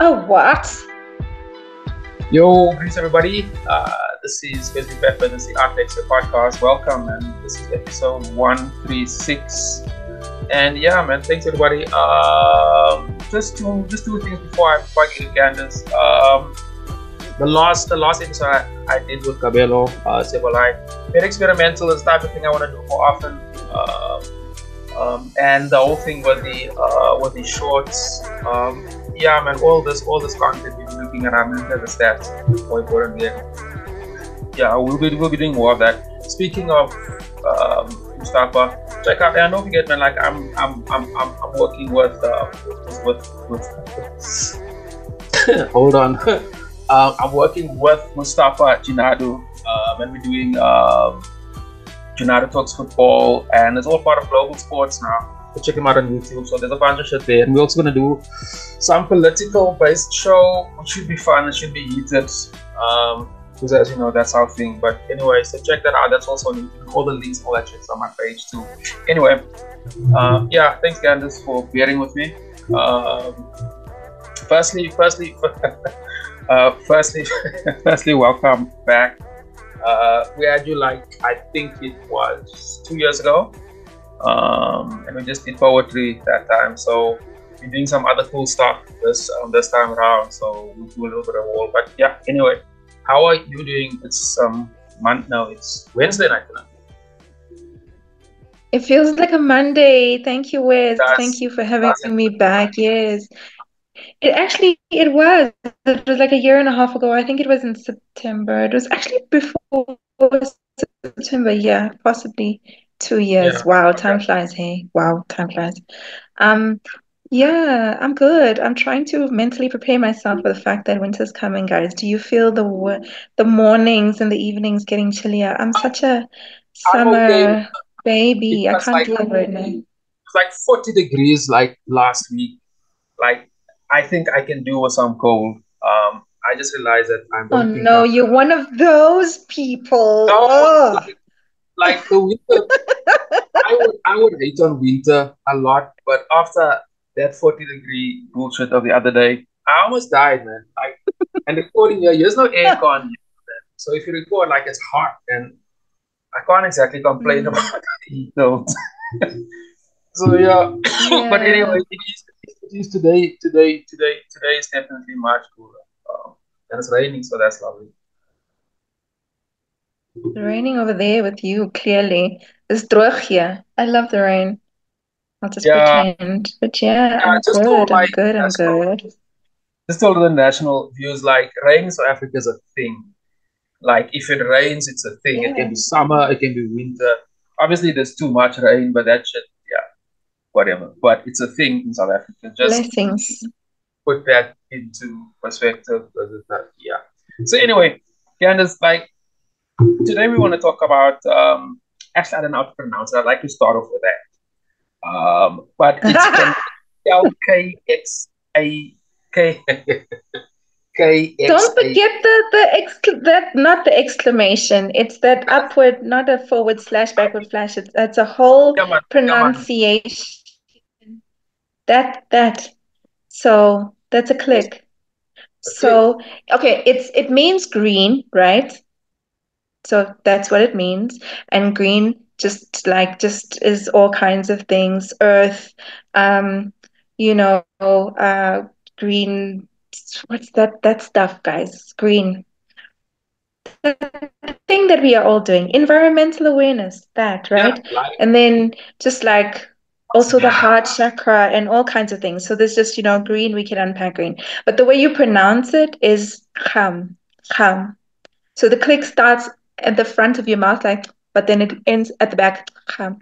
Oh, what? Yo, greetings everybody. This is Wesley Pepper. This is the Lexcia podcast. Welcome, and this is episode 136. And yeah, man, thanks everybody. Just two things before I get to Candice. The last episode I did with Cabello, very experimental. It's the type of thing I want to do more often. And the whole thing with the shorts. Yeah, man, all this content we've been looking at, I'm looking at the stats more importantly. Yeah, we'll be doing more of that. Speaking of Mustafa, check out. And don't forget, man. Like I'm working with hold on. I'm working with Mustafa Jinadu, and we're doing Jinadu Talks Football, and it's all part of Global Sports now. So check him out on YouTube. So there's a bunch of shit there, and we're also gonna do some political-based show, which should be fun. It should be heated, because as you know, that's our thing. But anyway, so check that out. That's also on YouTube. All the links, all that shit's on my page too. Anyway, yeah, thanks Candice for bearing with me. Firstly, welcome back. We had you I think it was 2 years ago. And we just did poetry that time, so we're doing some other cool stuff this time around, so we'll do a little bit of all. But yeah, anyway, how are you doing? It's it's Wednesday night tonight. It feels like a Monday. Thank you, Wes. Thank you for having me back. Yes. It was like a year and a half ago. I think it was in September. It was actually before September. Yeah, possibly 2 years. Yeah. Wow, time flies. Hey, wow, time flies. Yeah, I'm good. I'm trying to mentally prepare myself for the fact that winter's coming, guys. Do you feel the mornings and the evenings getting chillier? I'm such a summer baby. I can't do it right now. It's like 40 degrees like last week. Like I think I can do with some cold. I just realized that I'm. Oh no, you're one of those people. No, oh. Like the winter. I would hate on winter a lot, but after that 40-degree bullshit of the other day, I almost died, man. And recording here, there's no aircon. So if you record, it's hot, and I can't exactly complain about the heat though. So yeah. But anyway, it is today. Today is definitely much cooler. And it's raining, so that's lovely. It's raining over there with you, clearly. It's droog here. I love the rain. I'll just pretend. But yeah, I'm good. I'm good. Just told the national views, rain in South Africa is a thing. If it rains, it's a thing. Yeah. It can be summer, it can be winter. Obviously, there's too much rain, but that shit, yeah, whatever. But it's a thing in South Africa. Just blessings. Put that into perspective. Yeah. So anyway, Candice, today we want to talk about, actually I don't know how to pronounce it. I'd like to start off with that. But it's Kxam. Don't forget that not the exclamation. It's that upward, not a forward slash, backward slash. It's a whole pronunciation. That. So that's a click. So okay, it means green, right? So that's what it means. And green just is all kinds of things. Earth, green. What's that stuff, guys? Green. The thing that we are all doing. Environmental awareness, that, right? Yeah, and then just also the heart chakra and all kinds of things. So there's just, green, we can unpack green. But the way you pronounce it is Xam. So the click starts at the front of your mouth, but then it ends at the back. Xam.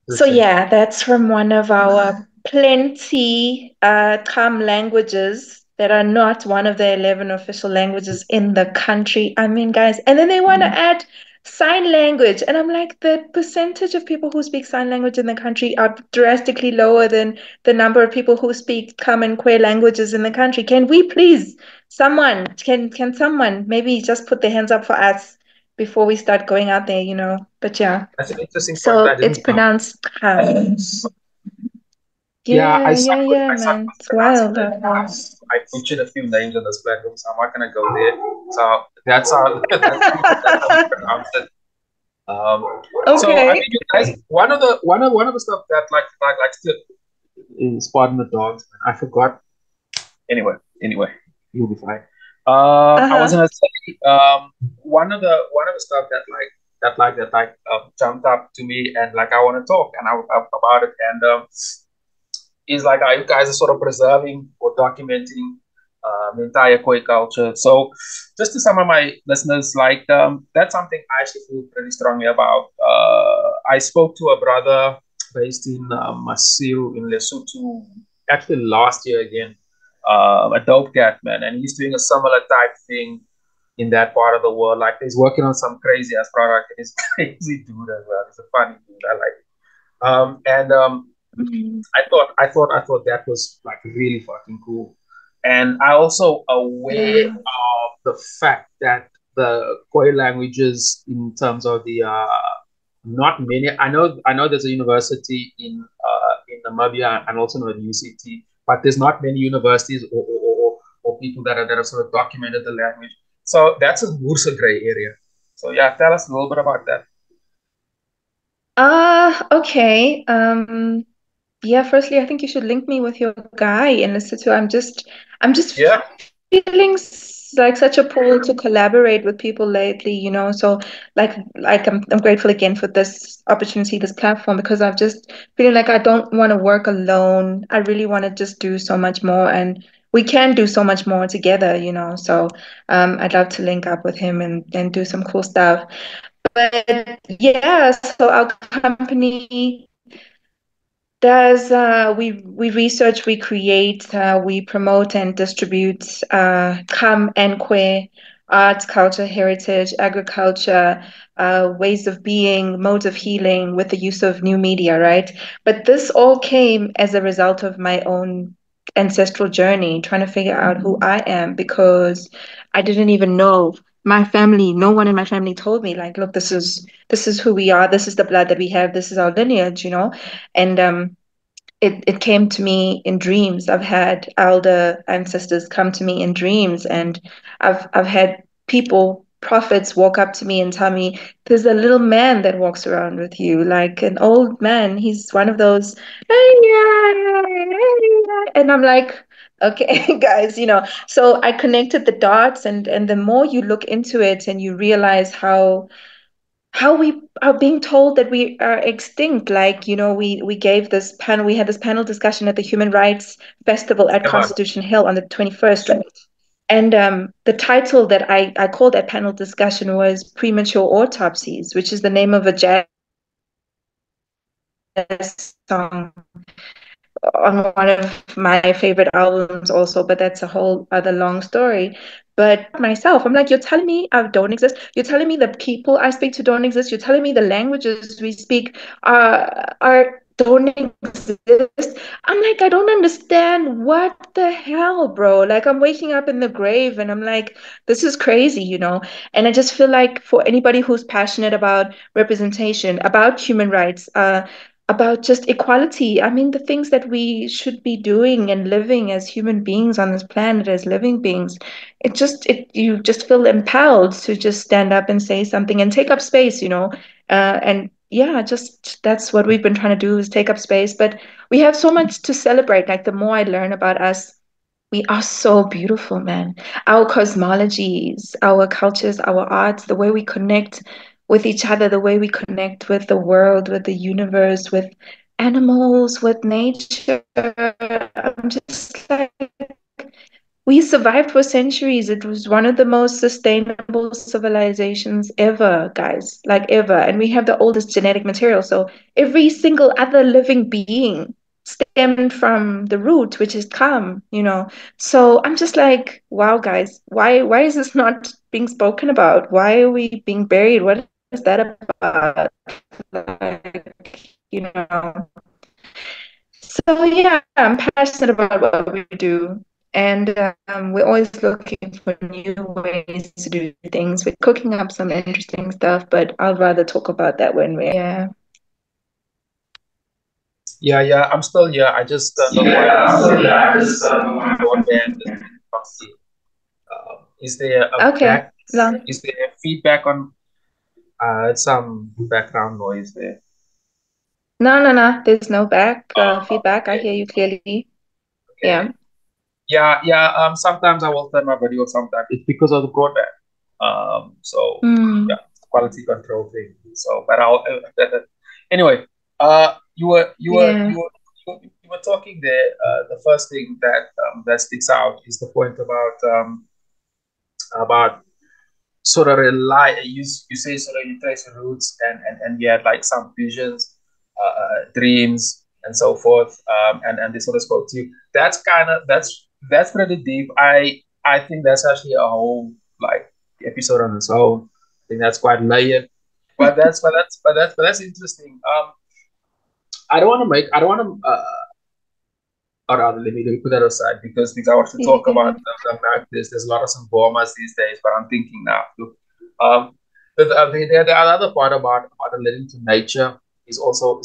So yeah, that's from one of our plenty Kxam languages that are not one of the 11 official languages in the country. I mean, guys, and then they want to add sign language. And I'm like, the percentage of people who speak sign language in the country are drastically lower than the number of people who speak Xam and Khoe languages in the country. Can we please, can someone maybe just put their hands up for us before we start going out there, But yeah. That's an interesting point. So it's pronounced Xam. Yeah, Yeah, yeah, yeah, I man. sometimes It's pronounce wild it. out here. I butchered a few names on this platform, so I'm not gonna go there. So that's how that's how we pronounce it. So I Okay. mean, you guys, one of the stuff that likes to is pardon the dogs. Man, I forgot. Anyway, you'll be fine. I was Uh-huh. gonna say one of the stuff that jumped up to me and like I want to talk about it and is like how you guys are sort of preserving or documenting the entire Khoi culture. So, just to some of my listeners, like that's something I actually feel pretty strongly about. I spoke to a brother based in Masil in Lesotho actually last year again, a dope cat man, and he's doing a similar type thing in that part of the world. Like he's working on some crazy ass product, and he's crazy dude as well. He's a funny dude. I like it. And Mhm. I thought that was like really fucking cool. And I also aware Yeah. of the fact that the Khoi languages, in terms of the not many. I know there's a university in Namibia and also at UCT, but there's not many universities or people that are sort of documented the language. So that's a Bursa gray area. So yeah, tell us a little bit about that. Okay. Yeah, firstly, I think you should link me with your guy in Lesotho. I'm just Yeah, feeling like such a pull to collaborate with people lately, So I'm grateful again for this opportunity, this platform, because I've just feeling like I don't want to work alone. I really want to just do so much more, and we can do so much more together. So I'd love to link up with him and do some cool stuff. But yeah, so our company does we research, we create, we promote and distribute Xam and Khoe, art, culture, heritage, agriculture, ways of being, modes of healing with the use of new media, right? But this all came as a result of my own ancestral journey, trying to figure out who I am because I didn't even know. My family, no one in my family told me, like, look, this is who we are, this is the blood that we have, this is our lineage. And it came to me in dreams. I've had elder ancestors come to me in dreams, and I've had people, prophets, walk up to me and tell me, "There's a little man that walks around with you, like an old man. He's one of those," and I'm like, okay, guys. So I connected the dots, and the more you look into it, and you realize how we are being told that we are extinct. Like, we had this panel discussion at the Human Rights Festival at come on. Constitution Hill on the 21st, right? And the title that I called that panel discussion was Premature Autopsies, which is the name of a jazz song on one of my favorite albums also, but that's a whole other long story. But myself, I'm like, you're telling me I don't exist. You're telling me the people I speak to don't exist. You're telling me the languages we speak are don't exist. I'm like, I don't understand. What the hell, bro? Like, I'm waking up in the grave and I'm like, this is crazy. And I just feel like for anybody who's passionate about representation, about human rights, about just equality. I mean, the things that we should be doing and living as human beings on this planet, as living beings, you just feel impelled to just stand up and say something and take up space. And yeah, just that's what we've been trying to do is take up space. But we have so much to celebrate. Like the more I learn about us, we are so beautiful, man. Our cosmologies, our cultures, our arts, the way we connect with each other, the way we connect with the world, with the universe, with animals, with nature. I'm just like, we survived for centuries. It was one of the most sustainable civilizations ever, guys, like ever. And we have the oldest genetic material. So every single other living being stemmed from the root, which is Kham. So I'm just like, wow, guys, why is this not being spoken about? Why are we being buried? What is that about? Like. So yeah, I'm passionate about what we do, and we're always looking for new ways to do things. We're cooking up some interesting stuff, but I'll rather talk about that when we're yeah. Yeah. I'm still here. I just turned off my broadband. Is there a Okay. back? Long. Is there feedback on? Some background noise there. No. There's no feedback. I Okay. hear you clearly. Okay. Yeah. Yeah. Sometimes I will turn my video. Sometimes it's because of the broadband. So Mm, yeah, quality control thing. So, but I'll anyway. yeah. You were talking there. The first thing that that sticks out is the point about sort of rely you say sort of you trace your roots and you had like some visions, dreams and so forth, and they sort of spoke to you. That's kind of that's pretty deep. I think that's actually a whole like episode on its own. I think that's quite layered, but that's interesting. I don't want to or rather, let me put that aside because I want to talk about Yeah. the fact there's a lot of some bombers these days, but I'm thinking now, look, the other part about relating to nature is also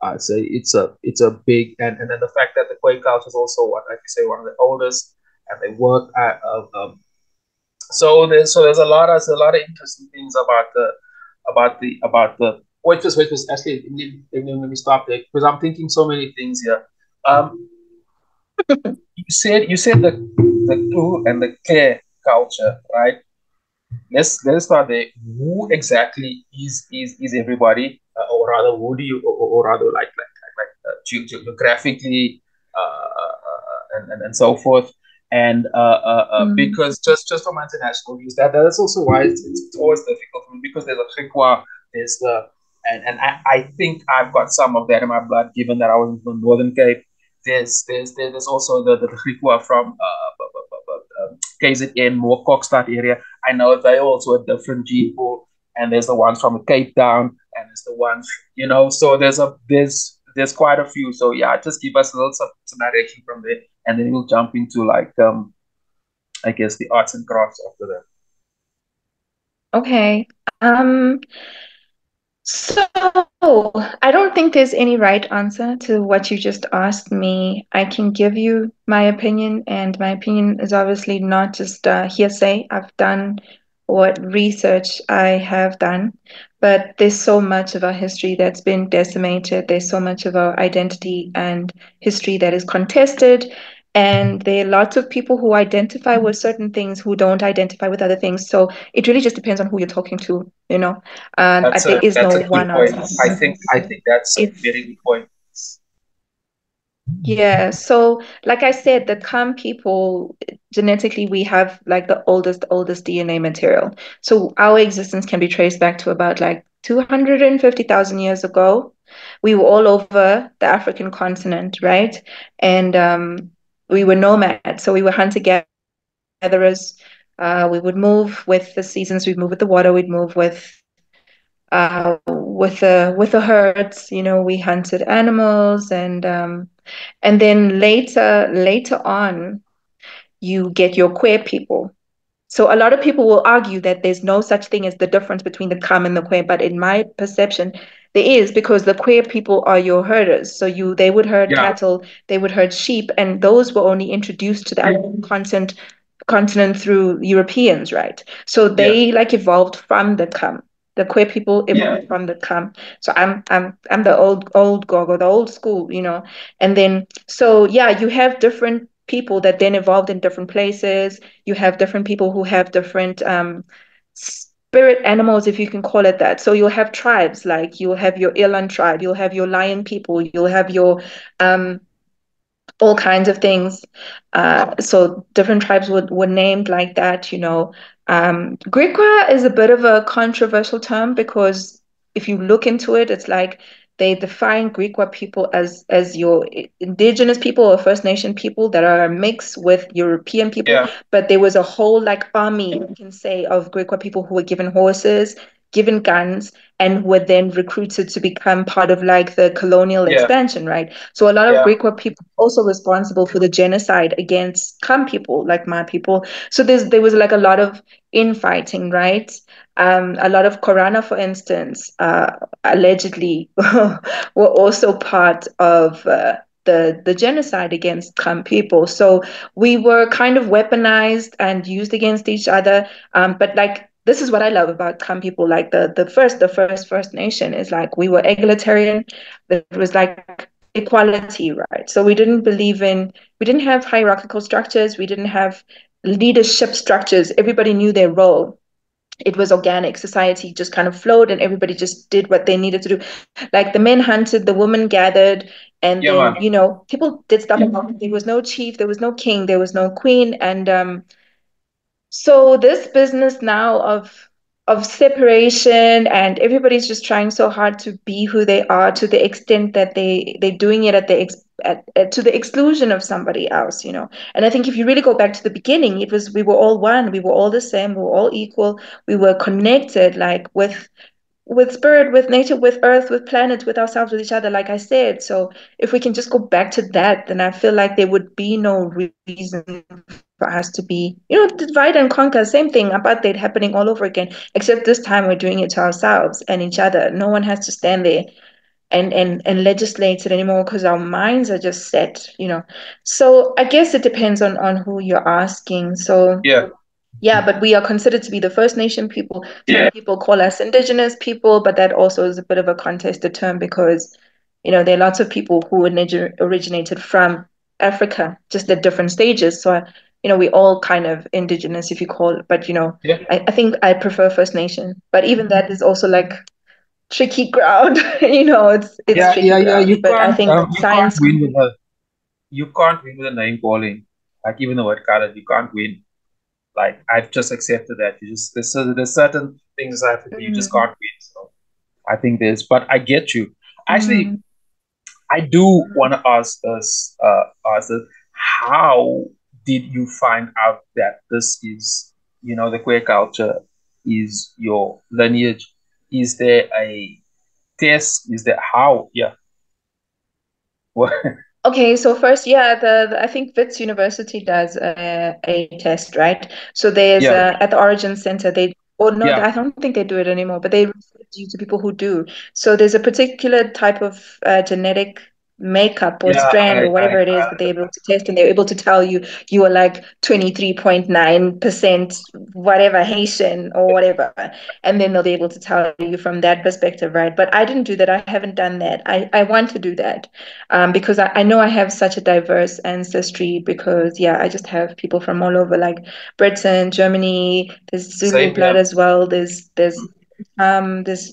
I'd say it's a big and then the fact that the Khoe culture is also what like you say one of the oldest and they work at so there's a lot of interesting things about the wait just actually let me stop there because I'm thinking so many things here. Um, you said the Khu and the Kxam culture, right? Let's start there. Who exactly is everybody, or rather, who do you, or rather, geographically, and so forth, and Mm, because just from international use, that is also why it's always difficult for me because there's a Griqua, there's the and I think I've got some of that in my blood, given that I was in the Northern Cape. There's also the Griqua from KZN, more Kokstad area. I know they also a different gene pool, and there's the ones from Cape Town, and there's the ones So there's quite a few. So yeah, just give us a little some direction from there, and then we'll jump into like I guess the arts and crafts after that. okay. Um, So, I don't think there's any right answer to what you just asked me. I can give you my opinion, and my opinion is obviously not just hearsay. I've done what research I have done, but there's so much of our history that's been decimated. There's so much of our identity and history that is contested. And there are lots of people who identify with certain things who don't identify with other things. So it really just depends on who you're talking to, you know. There is That's no a key one point. answer. I think that's a It's very good point. Yeah, so like I said, the Kham people, genetically, we have like the oldest DNA material. So our existence can be traced back to about like 250,000 years ago. We were all over the African continent, right? And we were nomads. So we were hunter-gatherers. We would move with the seasons, we'd move with the water, we'd move with the herds. We hunted animals and then later on, you get your queer people. So a lot of people will argue that there's no such thing as the difference between the Kham and the queer, but in my perception, there is because the queer people are your herders. So they would herd Yeah, cattle, they would herd sheep, and those were only introduced to the African continent through Europeans, right? So yeah, they like evolved from the Kham. The queer people evolved from the Kham. So I'm the old gogo, the old school, And then so yeah, you have different people that then evolved in different places. You have different people who have different spirit animals, if you can call it that. So you'll have tribes, like you'll have your Eland tribe, you'll have your lion people, you'll have your um all kinds of things. So different tribes were named like that. Griqua is a bit of a controversial term because if you look into it, it's like they define Griqua people as your indigenous people or First Nation people that are a mix with European people. yeah, But there was a whole like army, you can say, of Griqua people who were given horses, given guns and were then recruited to become part of like the colonial Yeah. expansion, right? So a lot of Yeah. Griqua people also responsible for the genocide against Kham people, like my people. So there was like a lot of infighting, right? A lot of Korana, for instance, allegedly were also part of the genocide against Kham people. So we were kind of weaponized and used against each other. But like this is what I love about Kham people. Like the first Nation is like we were egalitarian. It was like equality, right? So we didn't have hierarchical structures. We didn't have leadership structures. Everybody knew their role. It was organic. Society just kind of flowed and everybody just did what they needed to do. Like the men hunted, the women gathered, and Yeah, then man. people did stuff. There was no chief, there was no king, there was no queen. And so this business now of separation, and everybody's just trying so hard to be who they are, to the extent that they're doing it to the exclusion of somebody else. And I think if you really go back to the beginning, it was we were all one, we were all the same, we were all equal, we were connected, like with spirit, with nature, with earth, with planets, with ourselves, with each other, like I said. So if we can just go back to that, then I feel like there would be no reason for us to be, divide and conquer. Same thing, apartheid happening all over again, except this time we're doing it to ourselves and each other. No one has to stand there and legislate it anymore because our minds are just set. So I guess it depends on who you're asking. So Yeah. yeah, but we are considered to be the First Nation people. Some people call us indigenous people, but that also is a bit of a contested term because, there are lots of people who originated from Africa, just at different stages. So, we all kind of indigenous, if you call it. But, Yeah. I think I prefer First Nation. But even that is also like tricky ground. It's Yeah, tricky yeah, yeah. ground. But I think You can't science. win with a name calling. Like even the word color, you can't win. Like I've just accepted that. There's certain things that you just Mm, can't win. So I think but I get you. Actually, mm. I do want to ask us, how did you find out that this is, the queer culture is your lineage? Is there a test? Is there how? Yeah. What? Okay, so first, yeah, I think Wits University does a test, right? So there's Yeah. at the Origin Center, or no, Yeah. I don't think they do it anymore, but they refer you to people who do. So there's a particular type of genetic makeup or Yeah. strand or whatever it is that they're able to test, and they're able to tell you are like 23.9% whatever Haitian or whatever, and then they'll be able to tell you from that perspective, right? But I didn't do that. I haven't done that. I want to do that because I know I have such a diverse ancestry because, yeah, I just have people from all over, like Britain, Germany, there's Zulu Same blood here. as well.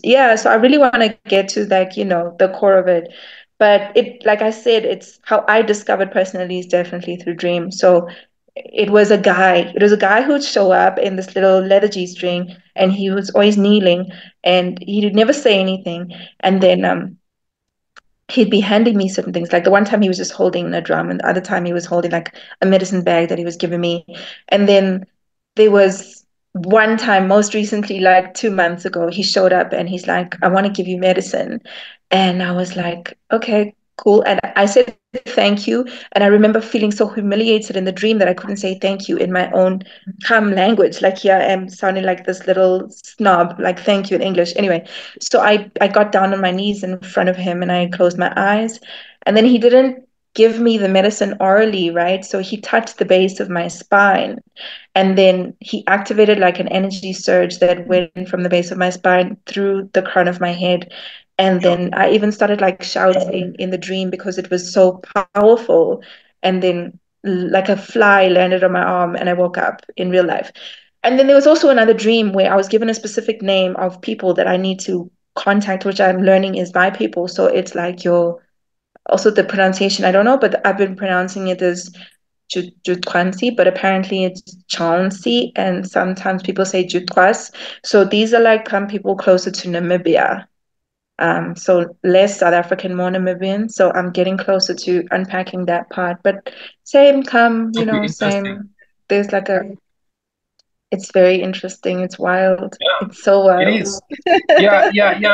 Yeah, so I really want to get to like, the core of it. But like I said, it's how I discovered personally is definitely through dreams. So it was a guy who'd show up in this little leather G-string and he was always kneeling and he'd never say anything. And then he'd be handing me certain things. Like the one time he was just holding a drum, and the other time he was holding like a medicine bag that he was giving me. And then there was one time, most recently, like 2 months ago, he showed up and he's like, I want to give you medicine. And I was like, okay, cool. And I said thank you. And I remember feeling so humiliated in the dream that I couldn't say thank you in my own Kham language. Like here I am sounding like this little snob, like thank you in English. Anyway, so I got down on my knees in front of him and I closed my eyes. And then he didn't give me the medicine orally, right? So he touched the base of my spine. And then he activated like an energy surge that went from the base of my spine through the crown of my head. And Yeah. then I even started like shouting in the dream because it was so powerful. And then like a fly landed on my arm and I woke up in real life. And then there was also another dream where I was given a specific name of people that I need to contact, which I'm learning is my people. So it's like your also the pronunciation, I don't know, but I've been pronouncing it as Jutquansi, but apparently it's Chauncey, and sometimes people say Jutquas. So these are like people closer to Namibia. So less South African, more Namibian. So I'm getting closer to unpacking that part. But same come, Would be interesting. same. There's like a It's very interesting. It's wild. Yeah, It's so it wild. is. Yeah.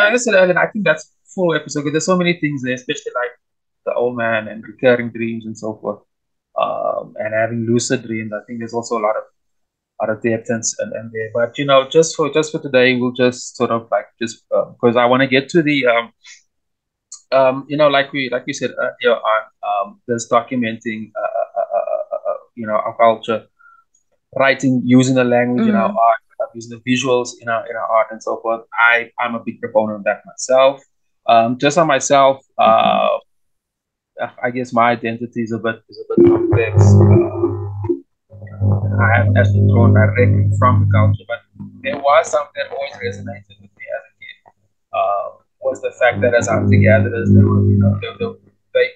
As I said earlier, I think that's full episode because there's so many things there, especially like the old man and recurring dreams and so forth, and having lucid dreams. I think there's also a lot of depth and there. But just for today, we'll just sort of like just because I want to get to the like we said earlier on this documenting our culture, writing using the language in our Mm, art, using the visuals in our art and so forth. I'm a big proponent of that myself. Just on myself, mhm, I guess my identity is a bit complex. I haven't actually drawn directly from the culture, but there was something that always resonated with me as a kid. Was the fact that as hunter-gatherers, they were, they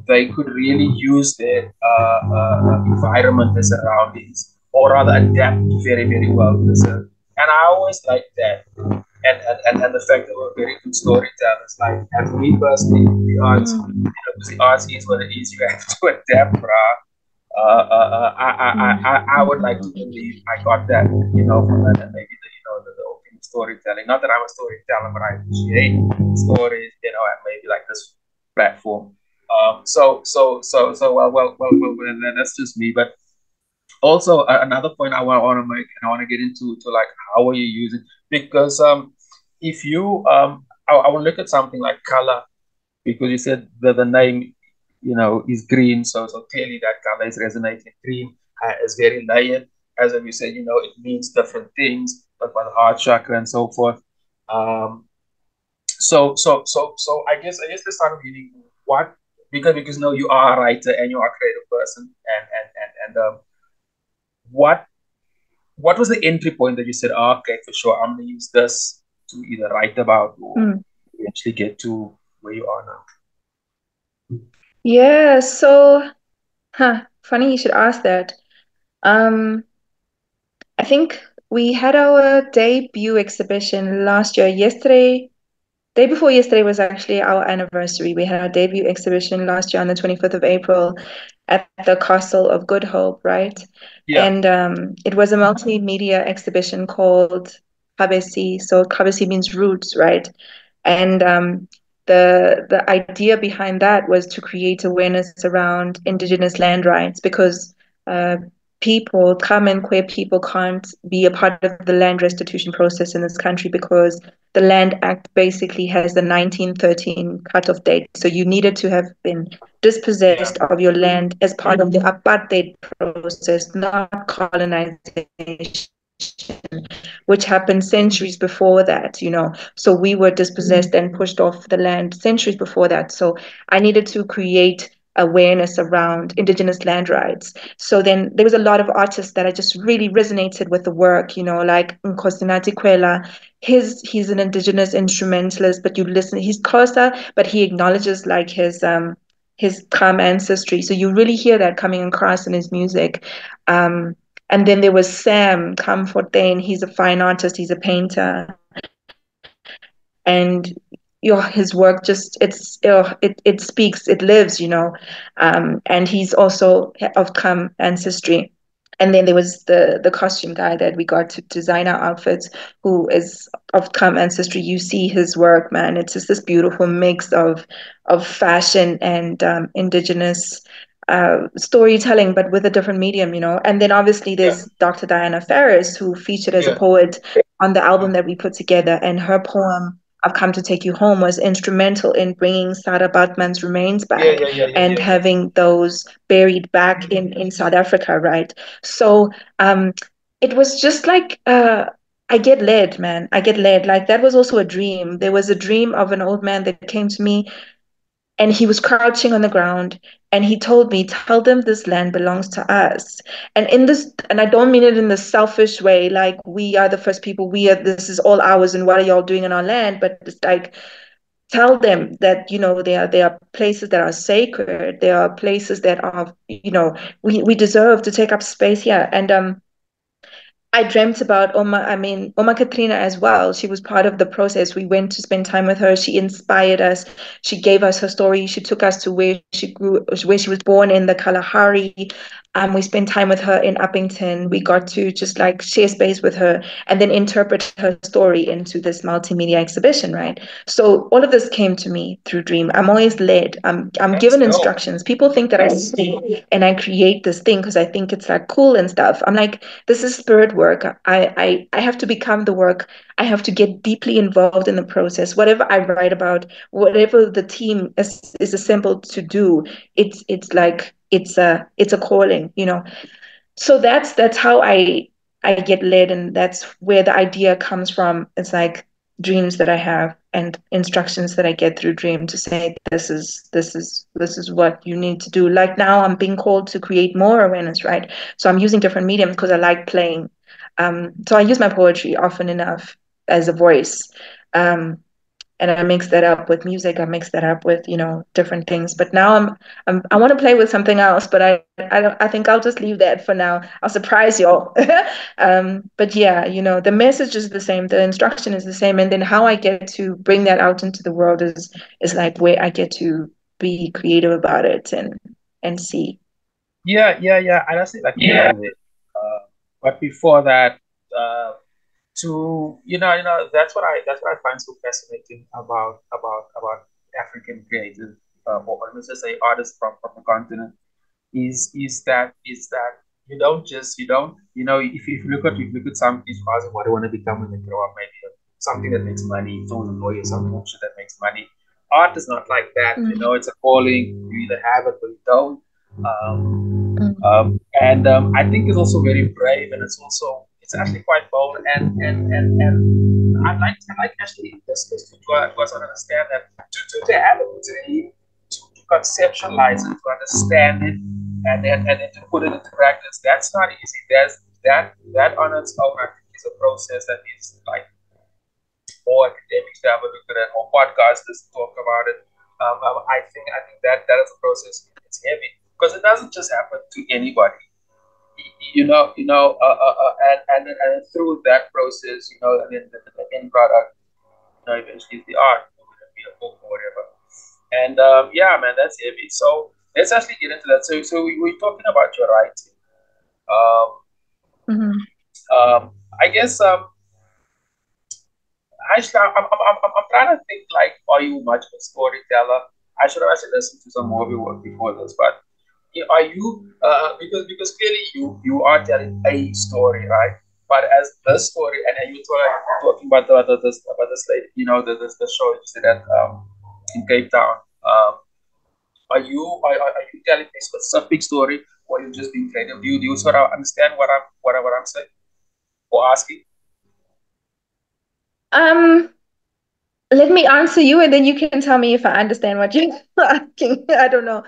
they could really use their environment, their surroundings, or rather adapt very, very well to the. And I always liked that. And the fact that we're very good storytellers. Like, and for me personally, the arts, mm, because the arts is what it is, you have to adapt, brah. I would like to mm. believe I got that, from that, and maybe the open storytelling. Not that I'm a storyteller, but I appreciate stories, and maybe like this platform. Well, that's just me. But also another point I want to make, and I want to get into to like how are you using, because if you I will look at something like color, because you said that the name, is green, so clearly that color is resonating. Green is very layered, as we said, it means different things, but by the heart chakra and so forth. Um, so I guess the start of meaning what, because no, you are a writer and you are a creative person, and what what was the entry point that you said, oh, okay, for sure, I'm gonna use this to either write about or Mm. eventually get to where you are now? Yeah, so, funny you should ask that. Um, I think we had our debut exhibition last year. Day before yesterday was actually our anniversary. We had our debut exhibition last year on the 25th of April at the Castle of Good Hope, right? Yeah, And it was a multimedia exhibition called Kabesi. So Kabesi means roots, right? And the idea behind that was to create awareness around indigenous land rights because uh, Xam and Khoe people can't be a part of the land restitution process in this country because the Land Act basically has the 1913 cutoff date. So you needed to have been yeah, dispossessed of your land as part of the apartheid process, not colonization, which happened centuries before that. So we were dispossessed and pushed off the land centuries before that. So I needed to create awareness around indigenous land rights. So then there was a lot of artists that I just really resonated with the work, like Nkosi he's an indigenous instrumentalist, but you listen, he's Xhosa, but he acknowledges like his Kham ancestry. So you really hear that coming across in his music. Um, and then there was Sam Kamfortain. He's a fine artist. He's a painter, and his work just it speaks, it lives. And he's also of Kham ancestry. And then there was the costume guy that we got to design our outfits, who is of Kham ancestry. You see his work, man. It's just this beautiful mix of fashion and indigenous storytelling, but with a different medium. And then obviously yeah, there's Dr. Diana Ferris, who featured as a yeah, poet on the album that we put together, and her poem "I've Come to Take You Home" was instrumental in bringing Sarah Baartman's remains yeah, back yeah, yeah, yeah, and yeah, yeah. having those buried back in South Africa, right? So it was just like I get led, man. I get led. Like that was also a dream. There was a dream of an old man that came to me, and he was crouching on the ground, and he told me, tell them this land belongs to us. And I don't mean it in the selfish way, like we are the first people, this is all ours, and what are y'all doing in our land? But it's like, tell them that there are places that are sacred, there are places that are, we deserve to take up space here. And I dreamt about Oma Katrina as well. She was part of the process. We went to spend time with her. She inspired us. She gave us her story. She took us to where she grew, where she was born in the Kalahari. We spent time with her in Uppington. We got to just like share space with her and then interpret her story into this multimedia exhibition, right? So all of this came to me through dream. I'm always led. I'm That's given dope. instructions. People think that I stay and I create this thing because I think it's like cool and stuff. I'm like, this is spirit work. I have to become the work. I have to get deeply involved in the process. Whatever I write about, whatever the team is assembled to do, it's like it's a calling, you know. So that's how I get led, and that's where the idea comes from. It's like dreams that I have and instructions that I get through dream to say this is what you need to do. Like now I'm being called to create more awareness, right? So I'm using different mediums because I like playing. So I use my poetry often enough as a voice. Um, and I mix that up with music. I mix that up with, different things. But now I want to play with something else, but I think I'll just leave that for now. I'll surprise y'all. But yeah, the message is the same, the instruction is the same, and then how I get to bring that out into the world is like where I get to be creative about it and see. Yeah. And I see like a lot of it. But before that, uh, that's what I find so fascinating about African creators, or let's just say artists from the continent, is that if you look at some of these guys and what they want to become when they grow up, maybe something that makes money, someone's a lawyer, some bullshit that makes money. Art is not like that. Mm, It's a calling. You either have it or you don't. mm, And I think it's also very brave, and it's actually quite bold. And I like actually listeners to us understand that to have a dream, to conceptualize it, to understand it, and then to put it into practice. That's not easy. That on its own, I think, is a process that is like more academics to have a look at it, more podcasters to talk about it. I think that is a process. It's heavy because it doesn't just happen to anybody. And then through that process, and then the end product, eventually is the art, whether it be a book or whatever. And yeah, man, that's heavy. So let's actually get into that. So we're talking about your writing. Um, mhm. I guess actually, I'm trying to think like, are you much of a storyteller? I should have actually listened to some more of your work before this, but are you because clearly you are telling a story, right? But as the story, and you talking about this lady, the show you said that in Cape Town. Are you telling a specific story, or are you just being creative? Do you sort of understand what I'm saying or asking? Um, Let me answer you, and then you can tell me if I understand what you're asking. I don't know.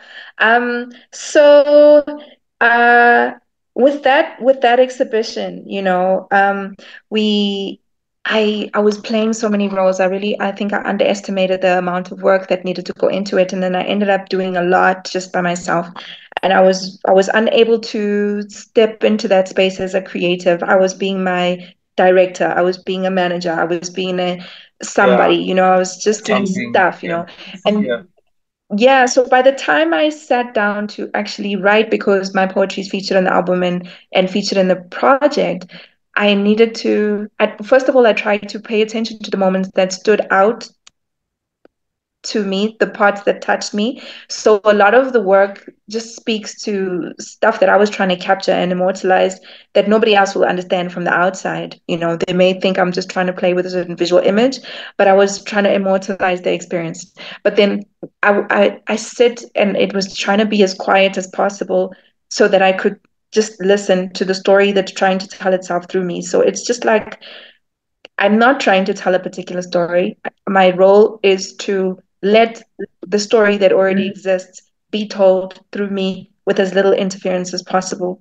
So uh, with that exhibition, we I was playing so many roles. I think I underestimated the amount of work that needed to go into it, and then I ended up doing a lot just by myself. And I was unable to step into that space as a creative. I was being my director. I was being a manager. I was being a somebody, Yeah, I was just doing something. stuff, Yeah, yeah. and yeah, so by the time I sat down to actually write, because my poetry is featured on the album and featured in the project, I needed to, first of all, I tried to pay attention to the moments that stood out to me, the parts that touched me. So a lot of the work just speaks to stuff that I was trying to capture and immortalize that nobody else will understand from the outside. They may think I'm just trying to play with a certain visual image, but I was trying to immortalize the experience. But then I sit, and it was trying to be as quiet as possible so that I could just listen to the story that's trying to tell itself through me. So it's just like I'm not trying to tell a particular story. My role is to let the story that already exists be told through me with as little interference as possible.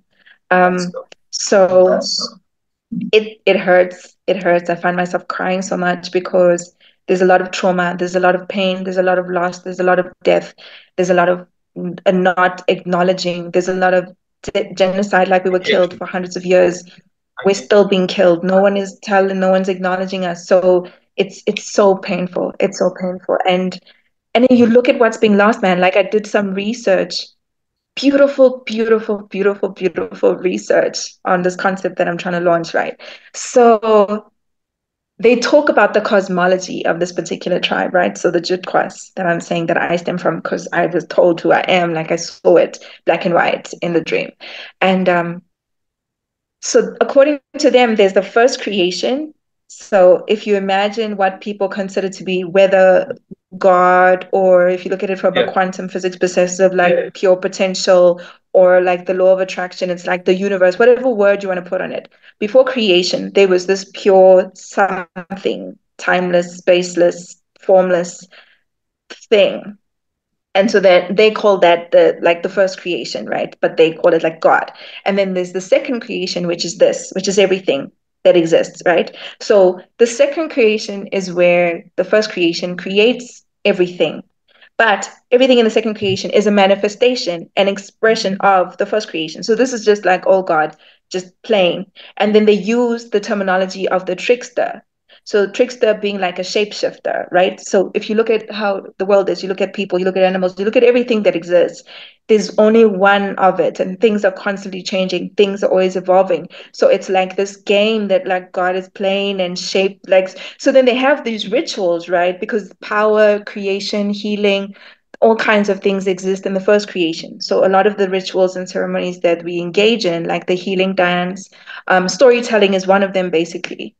That's Um, dope. so it hurts. It hurts. I find myself crying so much because there's a lot of trauma, there's a lot of pain, there's a lot of loss, there's a lot of death, there's a lot of not acknowledging, there's a lot of genocide, like we were killed for hundreds of years. we're still being killed. No one is telling, no one's acknowledging us. So it's so painful. It's so painful. And then you look at what's being lost, man. Like I did some research, beautiful, beautiful, beautiful, beautiful research on this concept that I'm trying to launch, right? So they talk about the cosmology of this particular tribe, right? So the Jutquas that I'm saying that I stem from, because I was told who I am, like I saw it black and white in the dream. And so according to them, there's the first creation. So if you imagine what people consider to be whether God, or if you look at it from a quantum physics perspective, like pure potential, or like the law of attraction, it's like the universe, whatever word you want to put on it. Before creation, there was this pure something, timeless, spaceless, formless thing. And so that they call that the first creation, right? But they call it like God. And then there's the second creation, which is this, which is everything that exists, right? So the second creation is where the first creation creates everything, but everything in the second creation is a manifestation, an expression of the first creation. So this is just like, oh God, just plain. And then they use the terminology of the trickster. So trickster being like a shapeshifter, right? So if you look at how the world is, you look at people, you look at animals, you look at everything that exists, there's only one of it, and things are constantly changing, things are always evolving. So it's like this game that like God is playing and shaped like, so then they have these rituals, right? Because power, creation, healing, all kinds of things exist in the first creation. So a lot of the rituals and ceremonies that we engage in, like the healing dance, storytelling is one of them basically.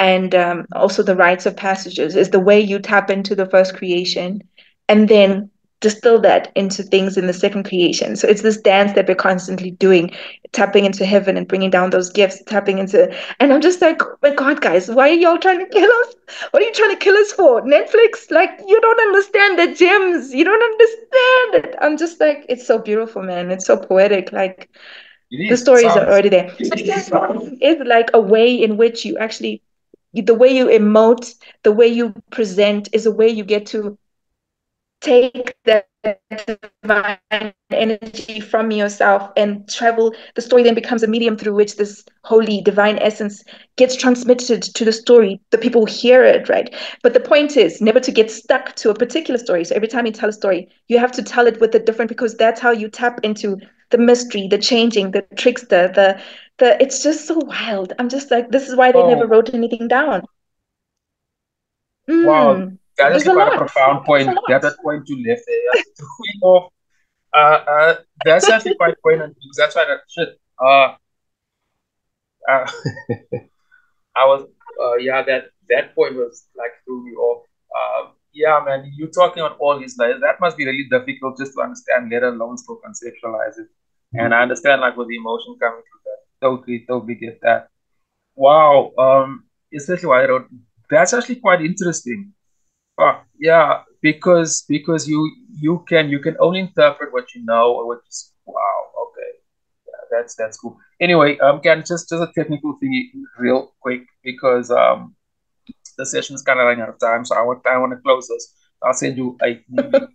And also the rites of passages is the way you tap into the first creation and then distill that into things in the second creation. So it's this dance that we're constantly doing, tapping into heaven and bringing down those gifts, tapping into, and I'm just like, oh my God, guys, why are y'all trying to kill us? What are you trying to kill us for? Netflix, like, you don't understand the gems. You don't understand it. I'm just like, it's so beautiful, man. It's so poetic. Like, the stories are already there. It's like a way in which you actually, the way you emote, the way you present is a way you get to take that divine energy from yourself and travel. The story then becomes a medium through which this holy divine essence gets transmitted to the story, the people hear it, right? But the point is never to get stuck to a particular story. So every time you tell a story, you have to tell it with a different, because that's how you tap into the mystery, the changing, the trickster, the it's just so wild. I'm just like, this is why they never wrote anything down. Wow, that's There's actually a quite a lot. profound point. That point you left there, threw me off. That's actually quite poignant because that's why that shit. Uh, I was, yeah, that point was like threw me off. Yeah, man, you talking on all these layers. That must be really difficult just to understand, let alone still conceptualize it. And I understand like with the emotion coming through that. Totally, totally get that. Wow. Especially why I wrote. That's actually quite interesting. Yeah, because you can only interpret what you know or what you. Wow. Okay. That's cool. Anyway, can just a technical thing real quick because the session's kind of running out of time, so I want to close this. I'll send you a new link.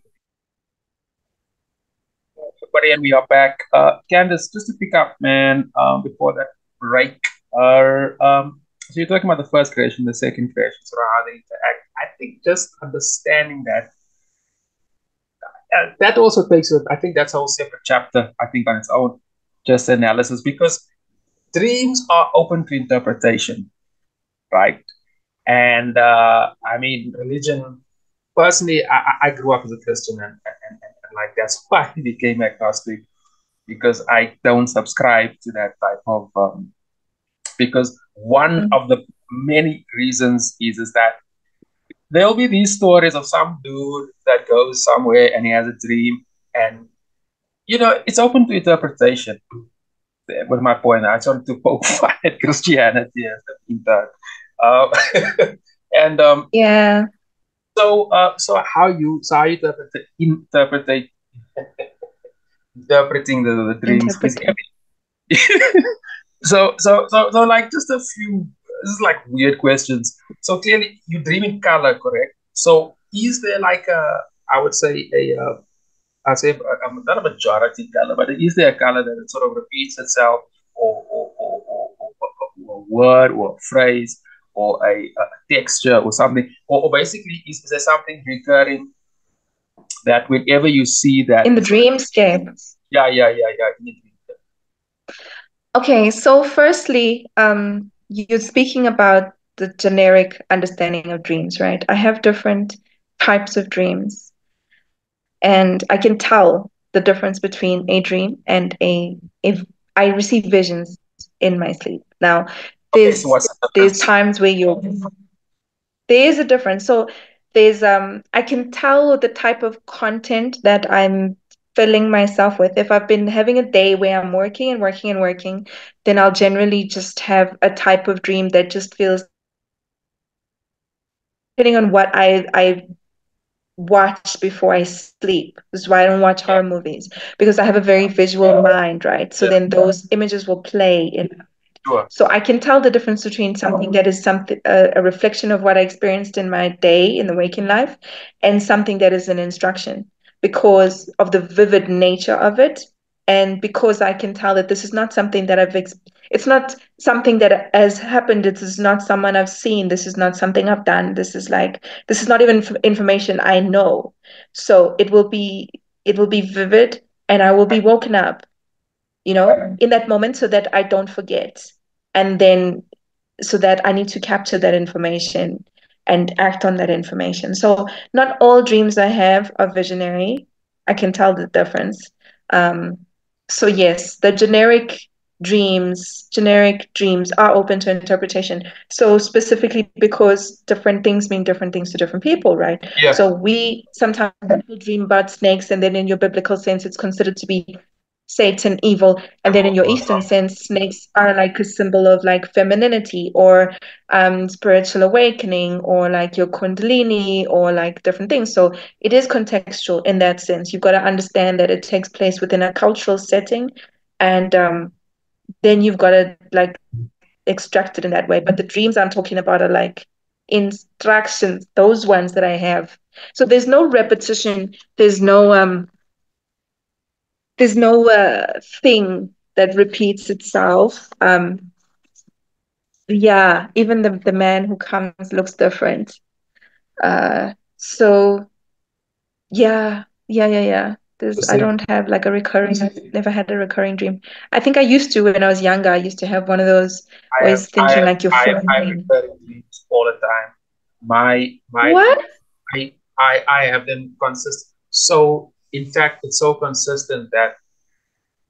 But again, we are back. Candice, just to pick up, man. Before that break, so you're talking about the first creation, the second creation, so how they interact. I think just understanding that that also takes it. I think that's a whole separate chapter. I think on its own, just analysis because dreams are open to interpretation, right? And I mean, religion. Personally, I grew up as a Christian, and like that's why I became agnostic because I don't subscribe to that type of. Because one of the many reasons is that there'll be these stories of some dude that goes somewhere and he has a dream, and it's open to interpretation. With my point, I just wanted to poke fun at Christianity as that. And Yeah. so how you interpreting the dreams is Interpreting. so like just a few, this is like weird questions. So clearly you dream in color, correct? So is there like I would say I say not a majority color, but is there a color that it sort of repeats itself, or word or a phrase or a texture or something, or basically is there something recurring that whenever you see that in the dreamscape? Yeah, in the dream. Okay, so firstly, you're speaking about the generic understanding of dreams, right? I have different types of dreams, and I can tell the difference between a dream and if I receive visions in my sleep. Now, Okay, so there's what's the there's difference? times where there is a difference. So there's I can tell the type of content that I'm filling myself with. If I've been having a day where I'm working and working and working, then I'll generally just have a type of dream that just feels depending on what I watch before I sleep. This is why I don't watch Yeah, horror movies because I have a very visual mind, right? So yeah, then those images will play in. sure. So I can tell the difference between something that is something a reflection of what I experienced in my day in the waking life and something that is an instruction because of the vivid nature of it and because I can tell that this is not something that it's not something that has happened. It is not someone I've seen. This is not something I've done. This is not even information I know. So it will be vivid and I will be woken up, in that moment so that I don't forget. And then so that I need to capture that information and act on that information. So not all dreams I have are visionary. I can tell the difference. Um, so yes, the generic dreams are open to interpretation. So specifically because different things mean different things to different people, right? Yeah, So we sometimes people dream about snakes, and then in your biblical sense, it's considered to be Satan, evil, and then in your Eastern sense, snakes are like a symbol of like femininity or spiritual awakening or like your kundalini or like different things. So it is contextual in that sense. You've got to understand that it takes place within a cultural setting, and then you've got to like extract it in that way. But the dreams I'm talking about are like instructions, those ones that I have. So there's no repetition. There's no thing that repeats itself. Yeah, even the man who comes looks different. So yeah. I interesting. don't have like a recurring, I've never had a recurring dream. I think I used to when I was younger. I used to have one of those, I have always I thinking have like you're I have falling. recurring dreams all the time. My What? I have them consistent. So in fact, it's so consistent that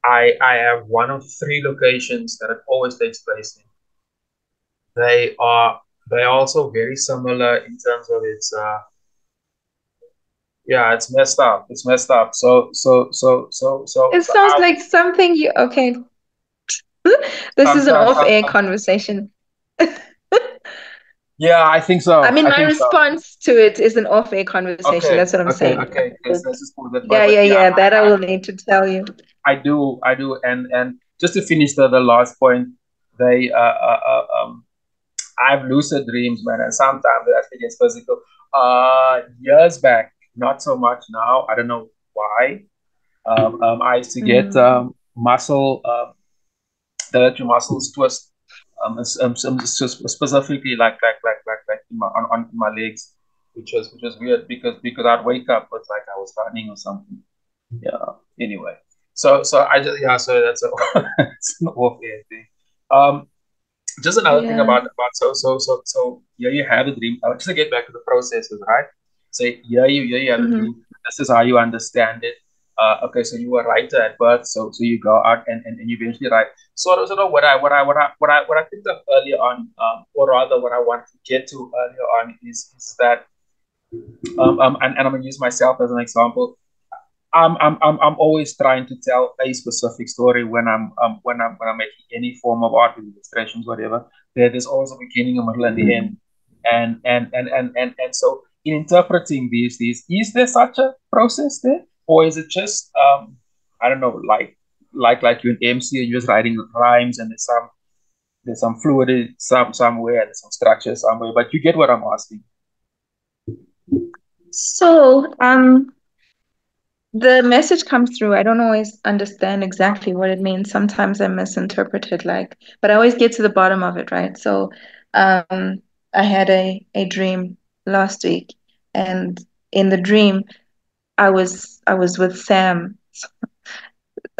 I have one of three locations that it always takes place in. They are they are also very similar in terms of its yeah, it's messed up. It's messed up. It So sounds I like something you, okay. This is an sometimes off-air conversation. yeah, I think I so. mean, I my think so. response to it is an off-air conversation. Okay, That's what I'm okay, saying. okay, okay. So let's just put that. Yeah, But yeah, yeah, yeah. That I will need to tell you. I do, and just to finish the last point, they I have lucid dreams, man, and sometimes it actually gets physical. Years back, not so much now. I don't know why. I used to get Mm. muscle, the your muscles twist, specifically like in on my legs, which was weird because I'd wake up with like I was running or something. Yeah. Anyway, so I just yeah. So that's a it's an off air thing. Um, just another thing Yeah. about so yeah, you have a dream. Just to get back to the processes, right? So yeah, you have a Hmm. dream. This is how you understand it. Okay, so you were a writer at birth, so you go out and you eventually write. Sort of what I picked up earlier on, or rather what I want to get to earlier on is that and I'm gonna use myself as an example. I'm always trying to tell a specific story when I'm making any form of art, illustrations, whatever. There's always a beginning, a middle, and the end. And so in interpreting these, is there such a process there, or is it just I don't know, like you're an MC and you're just writing rhymes and there's some fluidity somewhere, there's some structure somewhere, but you get what I'm asking. So, The message comes through. I don't always understand exactly what it means. Sometimes I misinterpret it, like, but I always get to the bottom of it, right? So, I had a dream last week, and in the dream, I was with Sam.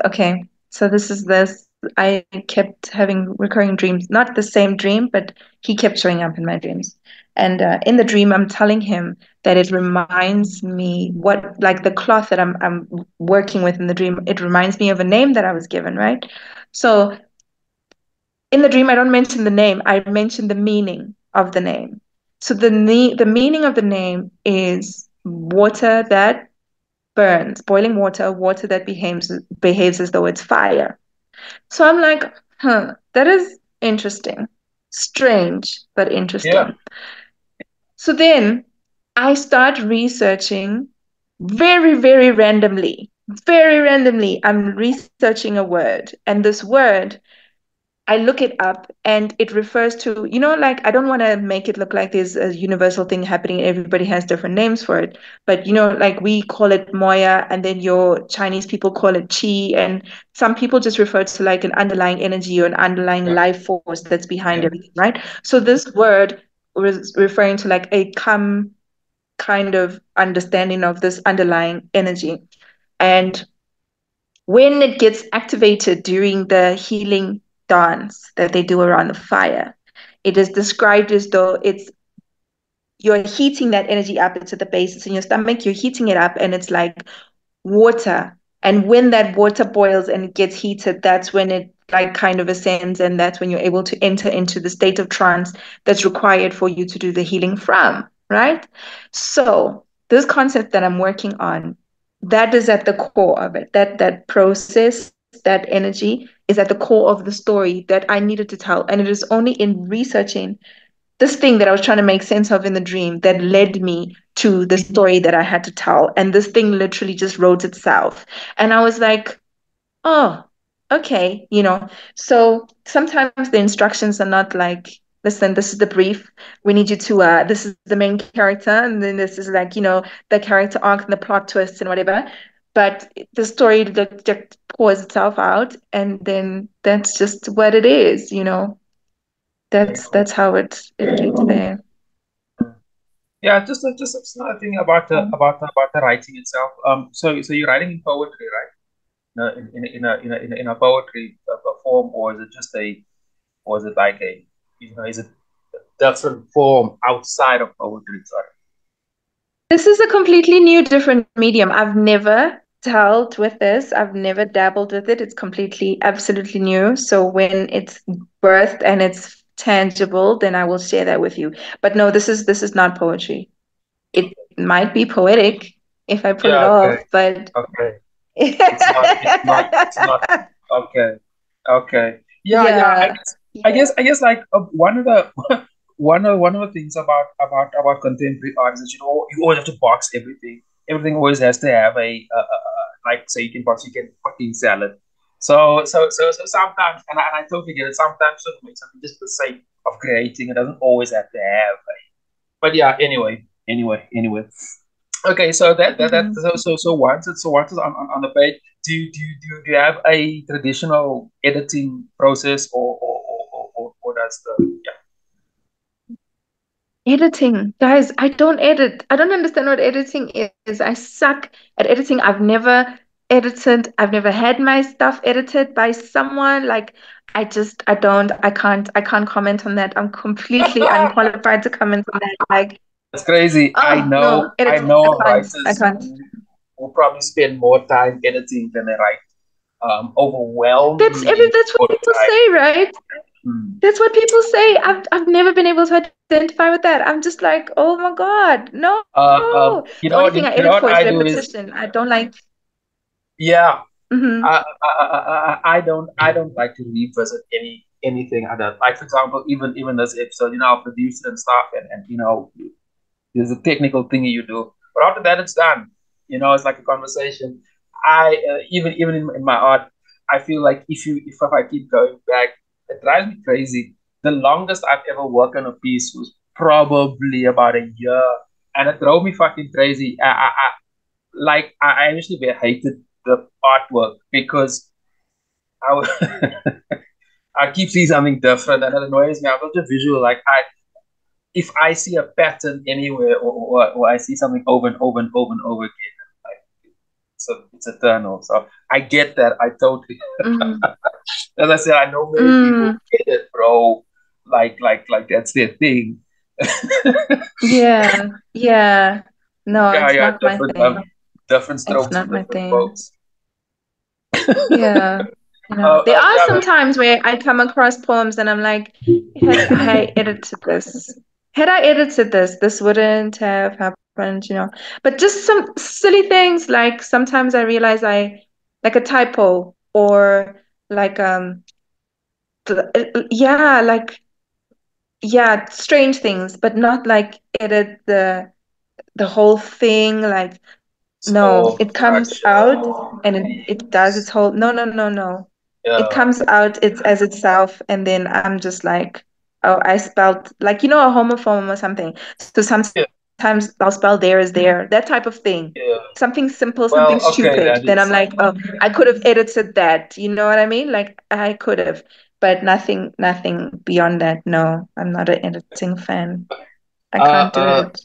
Okay, so this. I kept having recurring dreams, not the same dream, but he kept showing up in my dreams. And in the dream, I'm telling him that it reminds me what, like the cloth that I'm working with in the dream, it reminds me of a name that I was given, right? So in the dream, I don't mention the name, I mention the meaning of the name. So the meaning of the name is water that burns, boiling water, water that behaves as though it's fire. So I'm like, that is interesting. Strange, but Yeah. interesting. So then I start researching very, very randomly. Very randomly, I'm researching a word, and this word I look it up and it refers to, like, I don't want to make it look like there's a universal thing happening. Everybody has different names for it. But, like we call it Moya, and then your Chinese people call it Chi. And some people just refer to like an underlying energy or an underlying Yeah. life force that's behind Yeah. everything, right? So this word was referring to like a come kind of understanding of this underlying energy. And when it gets activated during the healing dance that they do around the fire, it is described as though you're heating that energy up into the bases in your stomach, you're heating it up, and it's like water. And when that water boils and it gets heated, that's when it like kind of ascends, and that's when you're able to enter into the state of trance that's required for you to do the healing from, right? So this concept that I'm working on, that is at the core of it. That process, that energy is at the core of the story that I needed to tell. And it is only in researching this thing that I was trying to make sense of in the dream that led me to the story that I had to tell. And this thing literally just wrote itself. And I was like, oh, okay, So sometimes the instructions are not like, listen, this is the brief. We need you to, this is the main character. And then this is like, the character arc and the plot twists and whatever. But the story just pours itself out. And then that's just what it is. Very cool. That's how it gets there. Yeah, just another thing about the writing itself. So you're writing in poetry, right? In a poetry form, or is it just or is it like is it a different form outside of poetry? Sorry. This is a completely new, different medium. I've never dealt with this. I've never dabbled with it. It's completely, absolutely new. So when it's birthed and it's tangible, then I will share that with you. But no, this is not poetry. It might be poetic if I pull it Yeah. Okay. off, but Okay. It's not. It's not. It's not. Okay. Okay. Yeah. Yeah. I yeah, guess. I yeah. guess. I guess. Like one of the one of the things about contemporary art is that you always have to box everything. Everything always has to have like say you can box, you can fucking sell it. So sometimes, and I totally get it. Sometimes you make something just for the sake of creating. It doesn't always have to have. But yeah. Anyway. Okay, so that Mhm. so once it's on the page, do you have a traditional editing process, or that's the yeah. Editing, guys, I don't edit. I don't understand what editing is. I suck at editing. I've never edited. I've never had my stuff edited by someone. Like, I can't comment on that. I'm completely unqualified to comment on that. Like, That's crazy. I oh know no, I editing. know I can't. I writers can't. who probably spend more time editing than they write. Overwhelmingly That's what more people time. say, right? Hmm. That's what people say. I've never been able to identify with that. I'm just like, oh my God, no. The You only know thing what I edit you know for what is I do is repetition. I don't like. yeah. Mhm. I don't like to revisit anything I don't like. For example, even this episode, I'll produce it and stuff, and there's a technical thing you do, but after that, it's done. It's like a conversation. I even in my art, I feel like if I keep going back, it drives me crazy. The longest I've ever worked on a piece was probably about a year, and it drove me fucking crazy. like I initially hated the artwork because I keep seeing something different and it annoys me. I'm not a visual. Like if I see a pattern anywhere or I see something over and over and over and over again, like it's eternal. So I get that. I totally, Mm, as I said, I know many people mm, get it, bro. Like that's their thing. yeah, yeah. No, Yeah, it's yeah, not my thing. different It's strokes for not my different thing. folks. Yeah. There are Yeah, some times where I come across poems and I'm like, had I edited this, this wouldn't have happened. But just some silly things, like sometimes I realize like a typo, or like yeah, like, yeah, strange things, but not like edit the whole thing. Like, no, so it comes out correction. and it does its whole, no, no, no, no. It Yeah, comes out it's as itself, and then I'm just like, oh, I spelled, like, a homophone or something. So yeah, sometimes I'll spell there as there, that type of thing. yeah. Something simple, something Well, okay, stupid. that Then I'm is. like, oh, I could have edited that. You know what I mean? Like, I could have, but nothing beyond that. No, I'm not an editing fan. I Uh, can't do uh, it.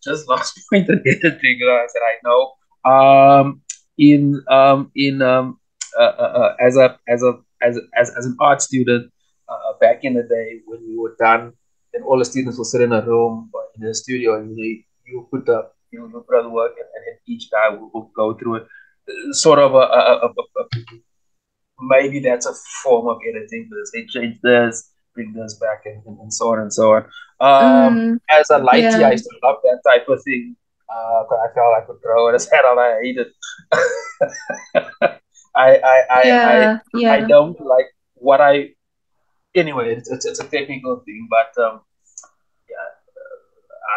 just last point on editing. I said I know. In as an art student, back in the day when we were done, and all the students would sit in a room or in a studio, and you put the you put the work, and each guy will go through it. Sort of maybe that's a form of editing this. They change this, bring this back, and so on and so on. Mm, As a lighty, I yeah, used to love that type of thing. 'Cause I felt I could throw it as hell and I hate it. I, I, I, I, yeah, I yeah. don't like what I. Anyway, it's a technical thing, but yeah,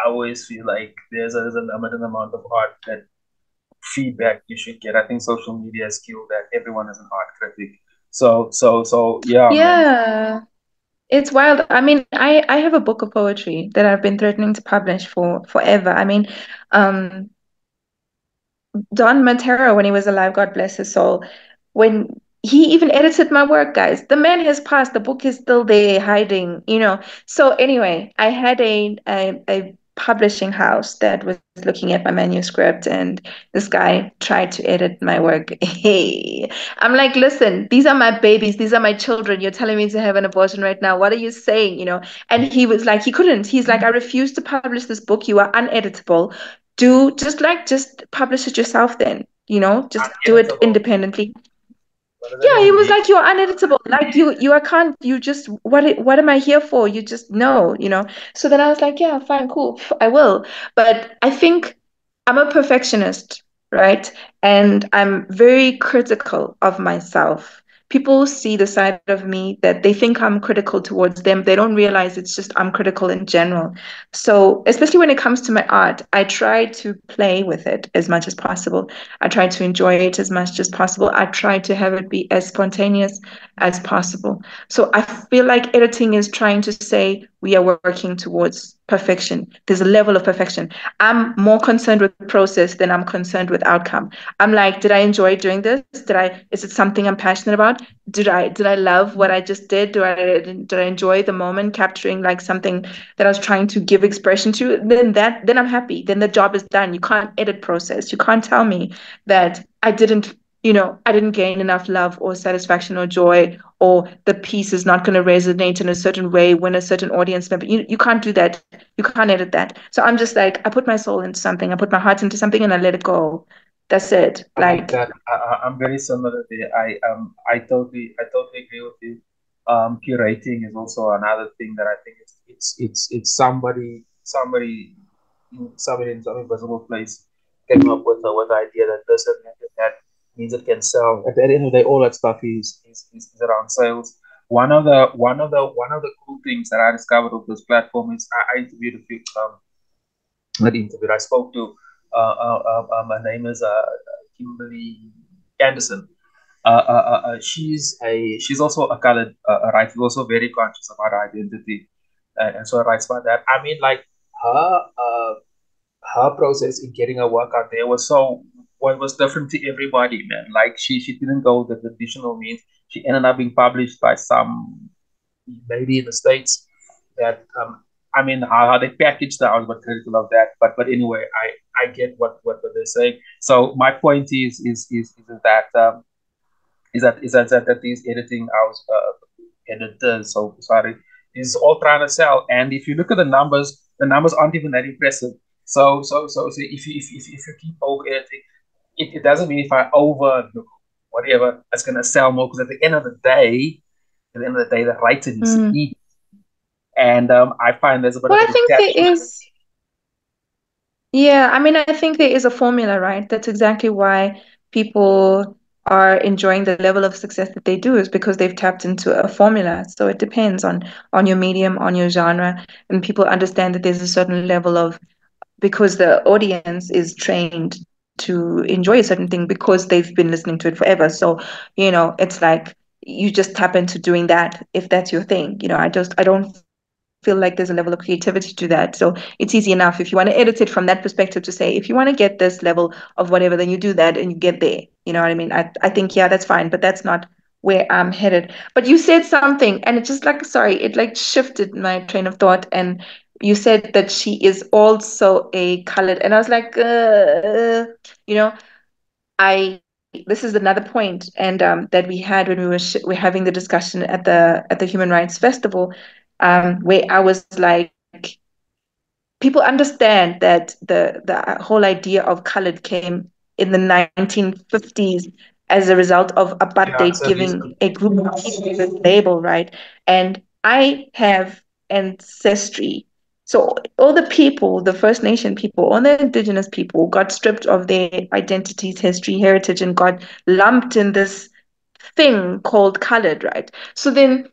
I always feel like there's a limited amount of art that feedback you should get. I think social media has killed that. Everyone is an art critic. So yeah, man. Yeah. It's wild. I mean, I have a book of poetry that I've been threatening to publish for forever. I mean, um, Don Montero, when he was alive, God bless his soul, when he even edited my work, guys, the man has passed. The book is still there hiding. So anyway, I had a publishing house that was looking at my manuscript, and this guy tried to edit my work. Hey, I'm like, listen, these are my babies, these are my children. You're telling me to have an abortion right now. What are you saying? And he was like, he couldn't. He's like, I refuse to publish this book. You are uneditable. Do just publish it yourself then, just do it Uneditable. independently. What does that Yeah, he even was mean? like, you're uneditable. Like, I can't, you just, what am I here for? You just know. So then I was like, yeah, fine, cool, I will. But I think I'm a perfectionist, right? And I'm very critical of myself. People see the side of me that they think I'm critical towards them. They don't realize it's just I'm critical in general. So, especially when it comes to my art, I try to play with it as much as possible. I try to enjoy it as much as possible. I try to have it be as spontaneous as possible. So I feel like editing is trying to say we are working towards perfection. There's a level of perfection. I'm more concerned with process than I'm concerned with outcome. I'm like, did I enjoy doing this? Is it something I'm passionate about? Did I love what I just did? Did I enjoy the moment capturing like something that I was trying to give expression to? Then I'm happy. Then the job is done. You can't edit process. You can't tell me that I didn't gain enough love or satisfaction or joy, or the piece is not going to resonate in a certain way when a certain audience member. You can't do that. You can't edit that. So I'm just like, I put my soul into something, I put my heart into something, and I let it go. That's it. I like Like, that. I'm very similar there. I totally agree with you. Curating is also another thing that I think it's somebody in some invisible place came up with the idea that this and that means it can sell. At the end of the day, all that stuff is around sales. One of the cool things that I discovered with this platform is I interviewed a few not interviewed. I spoke to her name is Kimberly Anderson. She's also a colored writer, who's also very conscious about her identity, and so writes about that. I mean, like her her process in getting her work out there was so what was different to everybody, man. Like she didn't go the traditional means. She ended up being published by some maybe in the States that I mean how they packaged that. I was but critical of that. But anyway, I get what they're saying. So my point is that that these editing house editors, so sorry, is all trying to sell. And if you look at the numbers aren't even that impressive. So if you keep over editing, it doesn't mean if I over whatever, it's gonna sell more because at the end of the day, the writer needs to eat. And I find there's a bit of Well, a I think there detachment. is. Yeah, I mean, I think there is a formula, right? That's exactly why people are enjoying the level of success that they do, is because they've tapped into a formula. So it depends on your medium, on your genre, and people understand that there's a certain level of, because the audience is trained to enjoy a certain thing because they've been listening to it forever. So, it's like you just tap into doing that if that's your thing. I don't feel like there's a level of creativity to that. So it's easy enough if you want to edit it from that perspective to say, if you want to get this level of whatever, then you do that and you get there. You know what I mean? I think, yeah, that's fine, but that's not where I'm headed. But you said something and it just like, sorry, it like shifted my train of thought. And you said that she is also a colored. And I was like, you know, I this is another point, and that we had when we're having the discussion at the Human Rights Festival, where I was like, people understand that the whole idea of colored came in the 1950s as a result of Yeah, apartheid absolutely. giving a group of people this label, right? And I have ancestry. So all the people, the First Nation people, all the indigenous people got stripped of their identities, history, heritage, and got lumped in this thing called colored, right? So then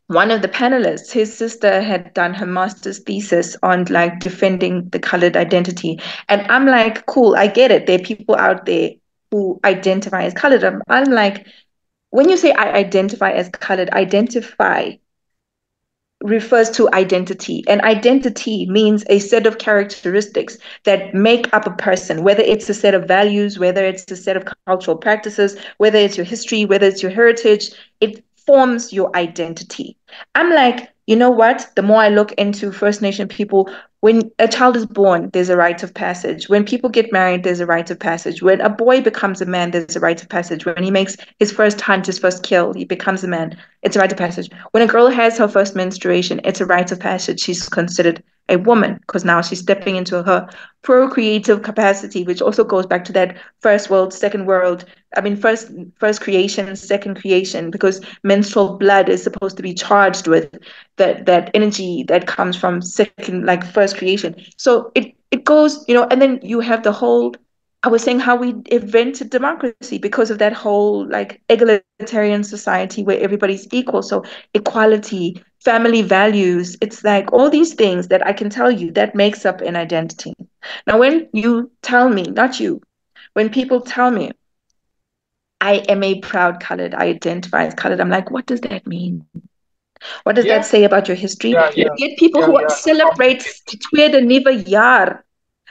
one of the panelists, his sister had done her master's thesis on like defending the colored identity. And I'm like, cool, I get it. There are people out there who identify as colored. I'm like, when you say I identify as colored, identify refers to identity. And identity means a set of characteristics that make up a person, whether it's a set of values, whether it's a set of cultural practices, whether it's your history, whether it's your heritage, it forms your identity. I'm like, you know what? The more I look into First Nation people, when a child is born, there's a rite of passage. When people get married, there's a rite of passage. When a boy becomes a man, there's a rite of passage. When he makes his first hunt, his first kill, he becomes a man. It's a rite of passage. When a girl has her first menstruation, it's a rite of passage. She's considered a woman because now she's stepping into her procreative capacity, which also goes back to that first world, second world. I mean, first creation, second creation, because menstrual blood is supposed to be charged with that energy that comes from second, like first creation. So it goes, and then you have the whole. I was saying how we invented democracy because of that whole like egalitarian society where everybody's equal. So equality, family values, it's like all these things that I can tell you that makes up an identity. Now, when you tell me, not you, when people tell me I am a proud colored, I identify as colored, I'm like, what does that mean? What does that Yeah, say about your history? yeah, You yeah, get people who celebrate Tweede Nuwe Jaar.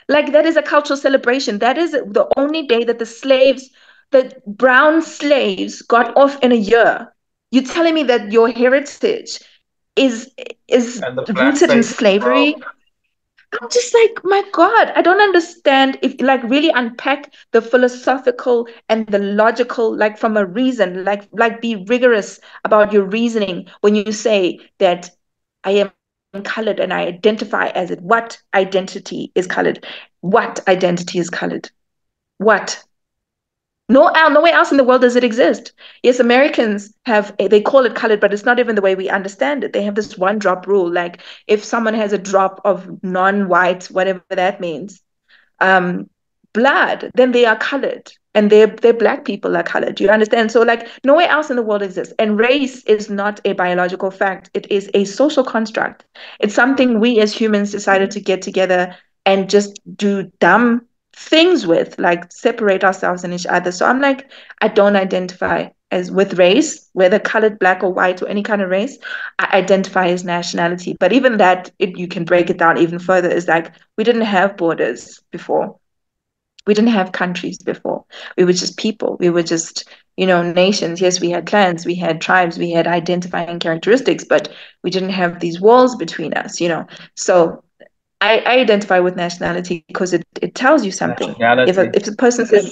Like that is a cultural celebration. That is the only day that the brown slaves got off in a year. You're telling me that your heritage is is and the black rooted in slaves as slavery? well. I'm just like, my God, I don't understand if like really unpack the philosophical and the logical, like from a reason, like be rigorous about your reasoning when you say that I am colored and I identify as it. What identity is colored? What identity is colored? What? No, nowhere else in the world does it exist. Yes, Americans they call it colored, but it's not even the way we understand it. They have this one drop rule. Like if someone has a drop of non-white, whatever that means, um, blood, then they are colored. And they're black people are colored. Do you understand? So like nowhere else in the world exists. And race is not a biological fact. It is a social construct. It's something we as humans decided to get together and just do dumb things with, like separate ourselves and each other. So I'm like, I don't identify as with race, whether colored, black or white or any kind of race, I identify as nationality. But even that, you can break it down even further, is like we didn't have borders before. We didn't have countries before. We were just people. We were just, nations. Yes, we had clans, we had tribes, we had identifying characteristics, but we didn't have these walls between us. So I identify with nationality because it tells you something. Nationality. If a person says,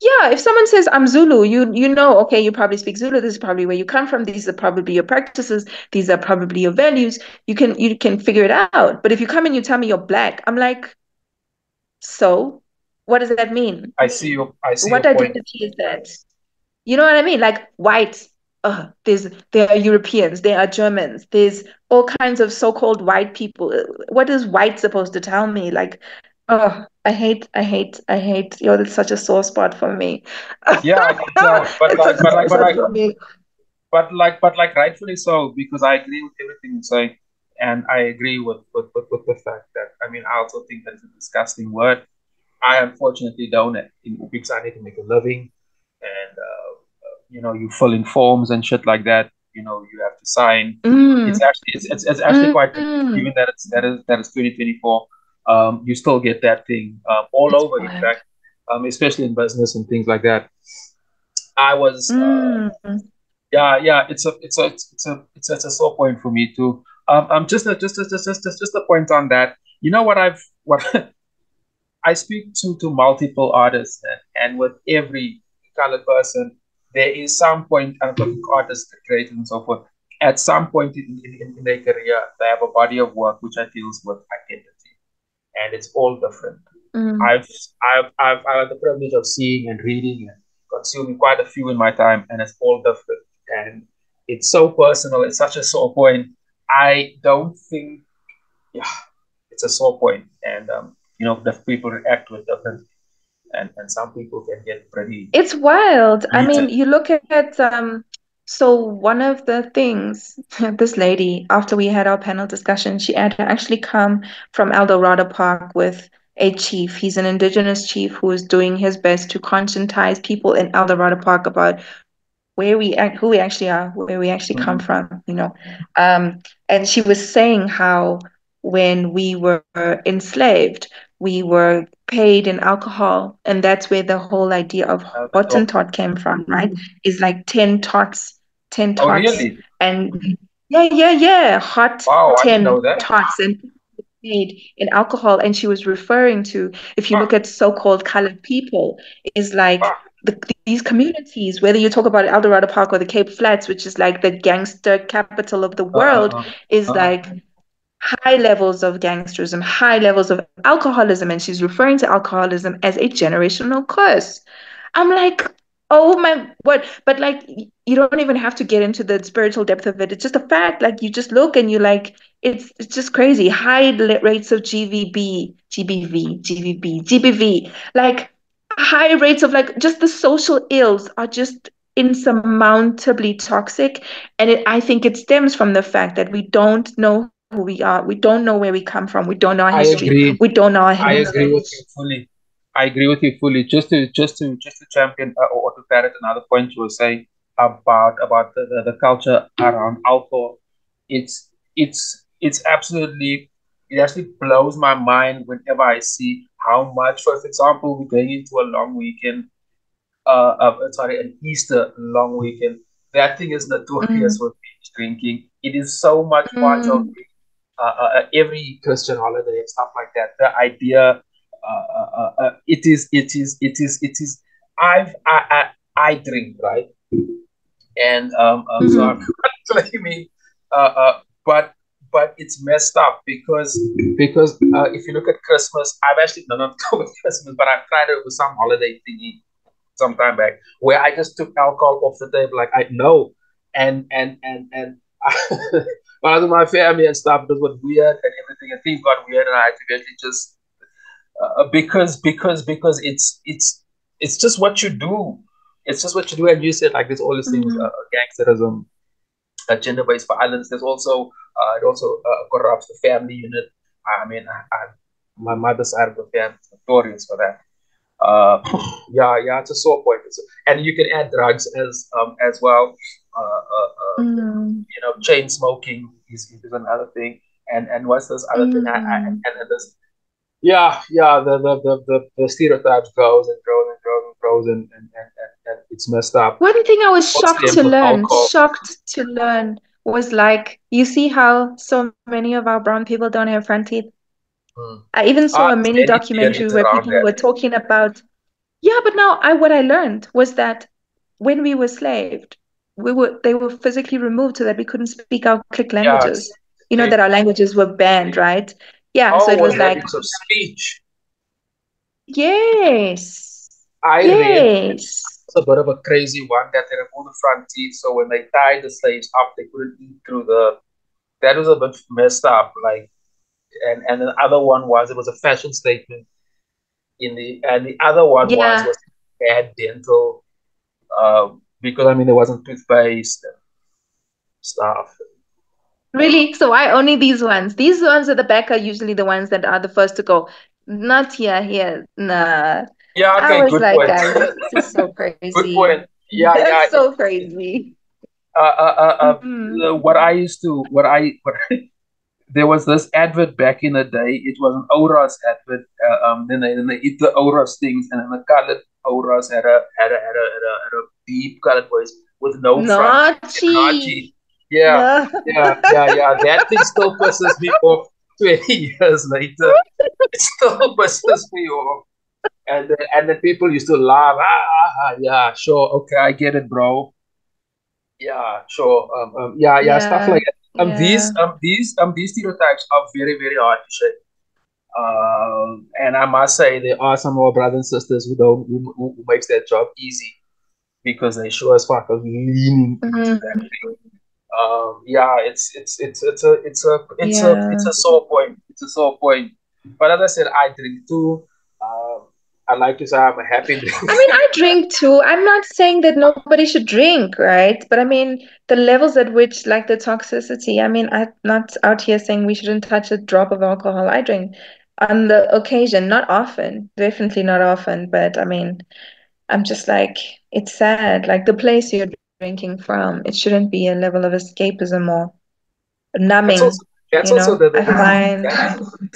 yeah, if someone says I'm Zulu, you know, okay, you probably speak Zulu. This is probably where you come from. These are probably your practices. These are probably your values. You can figure it out. But if you come and you tell me you're black, I'm like, so what does that mean? I see What your point. identity is that? You know what I mean? Like white, there are Europeans, there are Germans, there's all kinds of so-called white people. What is white supposed to tell me? Like, I hate. Yo, it's such a sore spot for me. Yeah, I can tell. It's such a sore spot for me. But rightfully so, because I agree with everything you say, and I agree with the fact that, I mean, I also think that it's a disgusting word. I unfortunately don't, because I need to make a living, and you fill in forms and shit like that. You have to sign. Mm, It's actually quite difficult, mm, given that is 2024. You still get that thing all it's over, in wild. fact, especially in business and things like that. I was Mm, Yeah, yeah, it's a sore point for me too. Just a point on that. You know what I speak to multiple artists, and with every colored person, there is some point, and I'm talking artists, creators, and so forth. At some point in their career, they have a body of work which I deals with identity, and it's all different. mm. I've I've had the privilege of seeing and reading and consuming quite a few in my time, and it's all different. And it's so personal. It's such a sore point. I don't think, yeah, it's a sore point, and the people react with different, and some people can get pretty It's wild. I heated. mean, you look at so one of the things this lady, after we had our panel discussion, she had actually come from El Dorado Park with a chief. He's an indigenous chief who is doing his best to conscientize people in El Dorado Park about who we actually are, where we actually come Mhm. from. Um, and she was saying how when we were enslaved, we were paid in alcohol, and that's where the whole idea of The top. Hottentot came from, right? Is like 10 tots, 10 Oh, tots, really? and yeah, yeah, yeah, hot Wow, I didn't know 10 that. tots, and paid in alcohol. And she was referring to, if you Ah, look at so-called colored people, is like ah, these communities, whether you talk about El Dorado Park or the Cape Flats, which is like the gangster capital of the uh, world, uh, is uh, like high levels of gangsterism, high levels of alcoholism. And she's referring to alcoholism as a generational curse. I'm like, oh my, what? But like, you don't even have to get into the spiritual depth of it. It's just a fact. Like, you just look and you like, it's just crazy. High rates of GBV, like high rates of like just the social ills are just insurmountably toxic. And I think it stems from the fact that we don't know who we are. We don't know where we come from. We don't know our I history. agree. We don't know our I agree with you heritage. fully. I agree with you fully. Just to champion, or to parrot another point you were saying about the culture around alcohol. It's absolutely, it actually blows my mind whenever I see how much, for example, we're going into a long weekend, sorry, an Easter long weekend. That thing is notorious Mm, for binge drinking. It is so much part of mm, every Christian holiday and stuff like that. The idea, it is. I drink, right, and so I'm mhm, not claiming, but it's messed up, because if you look at Christmas, I've actually not covered Christmas, but I've tried it with some holiday thingy some time back, where I just took alcohol off the table. Like, I know, and when I was with my family and stuff, it was weird and everything, and things got weird, and I had to basically just, because it's just what you do. It's just what you do, and you said, like, there's all these things, mhm. gangsterism, gender-based violence. There's also, it also corrupts the family unit. I mean, my mother's side of the family is notorious for that. Uh, yeah, it's a sore point. And you can add drugs as well. Mm, Chain smoking is another thing. And what's this other thing? mm. And this, yeah, the stereotypes grows and grows and grows and grows, and it's messed up. One thing I was What shocked stems to with learn, alcohol? was like, you see how so many of our brown people don't have front teeth? Hmm. I even saw a There's mini many documentary theories where around people that. were talking about, yeah, but now what I learned was that when we were slaved, they were physically removed so that we couldn't speak our click Yeah, languages. You know they that our languages were banned, right? Yeah, so it oh, was and like, habits of speech. yes, I read yes. it's a bit of a crazy one that they removed the front teeth, so when they tied the slaves up, they couldn't eat through the. That was a bit messed up. Like, and the other one was it was a fashion statement and the other one Yeah, was bad dental, because I mean there wasn't toothpaste and stuff. really. So why only these ones? These ones at the back are usually the ones that are the first to go. Not here. Nah. Yeah, I okay, was good like, point. guys, this is so Good crazy. point. Yeah, yeah. That's so crazy. Mm. What I used to, what there was this advert back in the day. It was an Oras advert. Then they eat the Oras things, and then the colored Oras had a deep colored voice with no front technology. Naughty. Yeah, No. yeah. That thing still pisses me off. 20 years later, it still pisses me off. And then people used to laugh. Yeah, sure, okay, I get it, bro. Yeah, sure. Yeah, stuff like Yeah. that. Yeah. These stereotypes are very, very hard to shake. And I must say, there are some of our brothers and sisters who makes that job easy because they sure as fuck are leaning into that Mm. thing. Yeah, it's a Yeah. sore point. It's a sore point. But as I said, I drink too. Um, I like to say I'm a happy I mean, drinker. I drink too. I'm not saying that nobody should drink, right? But I mean, the levels at which, like the toxicity, I mean, I'm not out here saying we shouldn't touch a drop of alcohol. I drink on the occasion, not often, definitely not often. But I mean, I'm just like, it's sad. Like the place you're drinking from, it shouldn't be a level of escapism or That's numbing, also that's you also know? the I find,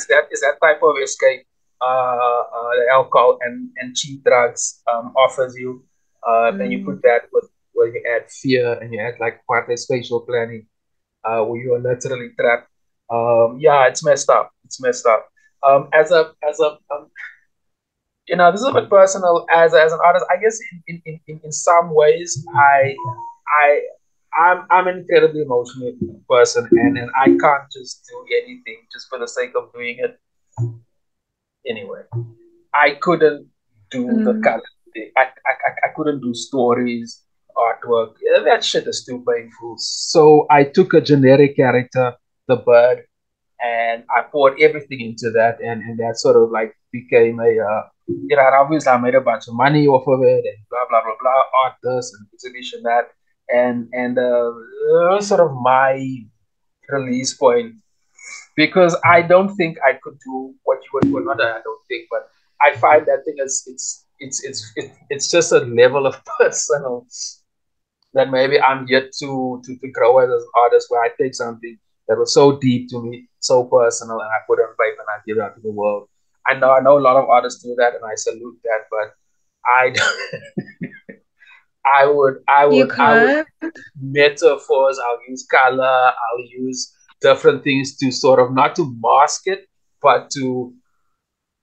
that type of escape the alcohol and cheap drugs offers you, and you mm, put that with where you add fear and you add like part of spatial planning, where you are literally trapped. Yeah, it's messed up. It's messed up. This is a bit personal as an artist. I guess in some ways, I I'm an incredibly emotional person, and I can't just do anything just for the sake of doing it anyway. I couldn't do the mm, color thing. I couldn't do stories, artwork. Yeah, that shit is too painful. So I took a generic character, the bird, and I poured everything into that, and that sort of like became and obviously I made a bunch of money off of it, and blah blah blah blah, art this and exhibition that, and sort of my release point because I don't think I could do what you would do. Not I don't think, but I find that thing is it's just a level of personal that maybe I'm yet to grow as an artist where I take something that was so deep to me, so personal, and I put it on paper and I give it out to the world. I know a lot of artists do that, and I salute that. But I you I would can't. metaphors. I'll use color. I'll use different things to sort of not to mask it, but to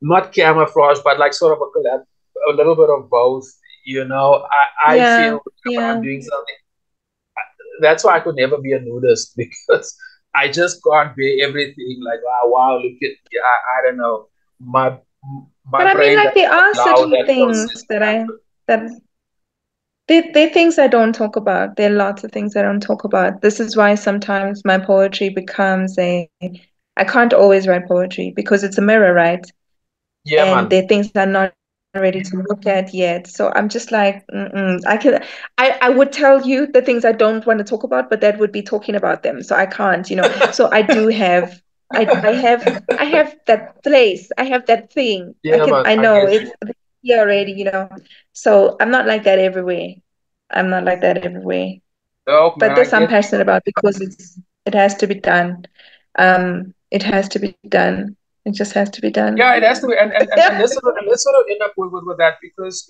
not camouflage, but like sort of a little bit of both. I feel Yeah, when I'm yeah. doing something that's why I could never be a nudist because I just can't be everything. Like wow, look at me. I don't know. My But my I mean, brain like doesn't there are allow certain that things process to that happen. that they're things I don't talk about. There are lots of things I don't talk about. This is why sometimes my poetry becomes I can't always write poetry because it's a mirror, right? Yeah, And man. there are things I'm not ready to look at yet. So I'm just like, I would tell you the things I don't want to talk about, but that would be talking about them. So I can't, you know. So I do have, I have that place. I have that thing. Yeah, man. I I know get it's you. here already, you know. So I'm not like that everywhere. I'm not like that everywhere. Oh man, But I this I'm get. passionate about because it has to be done. It has to be done. It just has to be done. Yeah, it has to be, and let's sort of end up with that because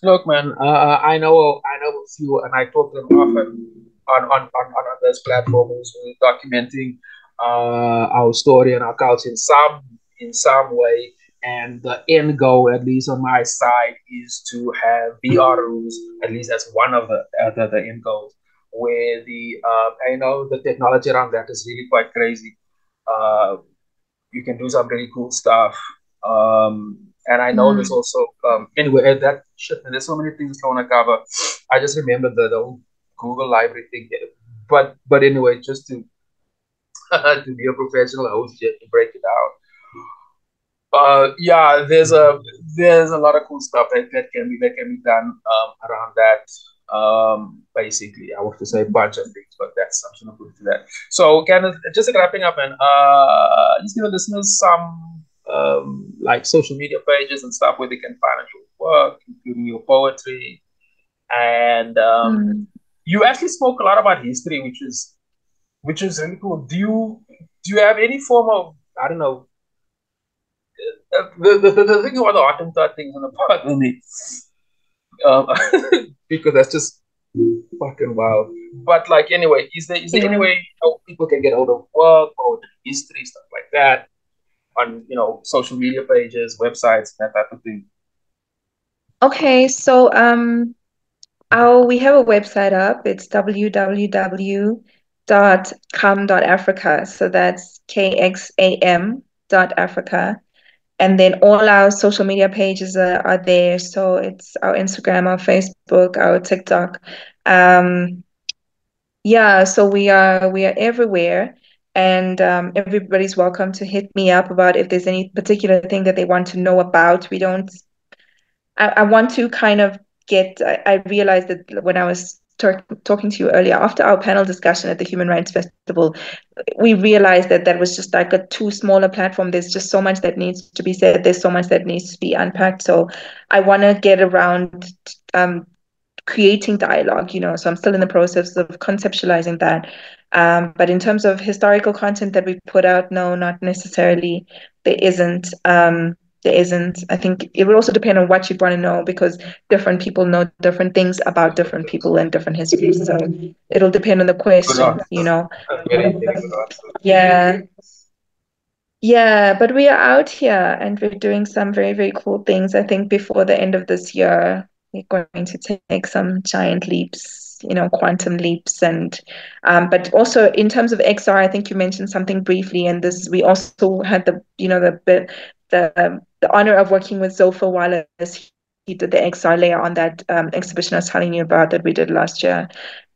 look, man, I know a few, and I talk to them often on those platforms. We're documenting our story and our culture in some way, and the end goal, at least on my side, is to have BRUs. At least that's one of the end goals, where the I know the technology around that is really quite crazy. Uh, you can do some really cool stuff. And I know there's Mm, also anyway that shit. There's so many things I want to cover. I just remember the whole Google Library thing. But anyway, just to to be a professional host, you have to break it down. Yeah, there's a lot of cool stuff that can be done around that. Basically, I want to say a bunch of things, but that's I'm not going to that. So, kind of just like wrapping up, and just give the listeners some like social media pages and stuff where they can find your work, including your poetry, and mm. you actually spoke a lot about history, which is really cool. Do you have any form of I don't know the thing about the autumn thought things on the part only, um, because that's just fucking wild. But like anyway, is there any Yeah. way people can get out of work or history stuff like that on social media pages, websites, that type of thing? Okay, so we have a website up. It's www.kham.africa. So that's KXAM.Africa. And then all our social media pages are there. So it's our Instagram, our Facebook, our TikTok. Um, yeah, so we are everywhere. And everybody's welcome to hit me up about if there's any particular thing that they want to know about. We don't I want to kind of I realized that when I was talking to you earlier, after our panel discussion at the Human Rights Festival, we realized that that was just like a too small a platform. There's just so much that needs to be said. There's so much that needs to be unpacked. So I want to get around creating dialogue, you know. So I'm still in the process of conceptualizing that. But in terms of historical content that we put out, no, not necessarily. There isn't. There isn't. I think it would also depend on what you'd want to know because different people know different things about different people and different histories. So it'll depend on the Good question, answer. you know. Very good answer. Yeah. Yeah, but we are out here and we're doing some very, very cool things. I think before the end of this year, we're going to take some giant leaps, you know, quantum leaps. And but also in terms of XR, I think you mentioned something briefly, and this we also had the, you know, the honor of working with Zofa Wallace. He did the XR layer on that exhibition I was telling you about that we did last year.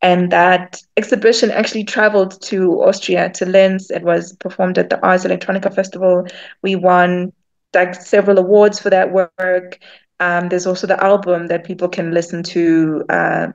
And that exhibition actually traveled to Austria, to Linz. It was performed at the Ars Electronica Festival. We won like several awards for that work. There's also the album that people can listen to.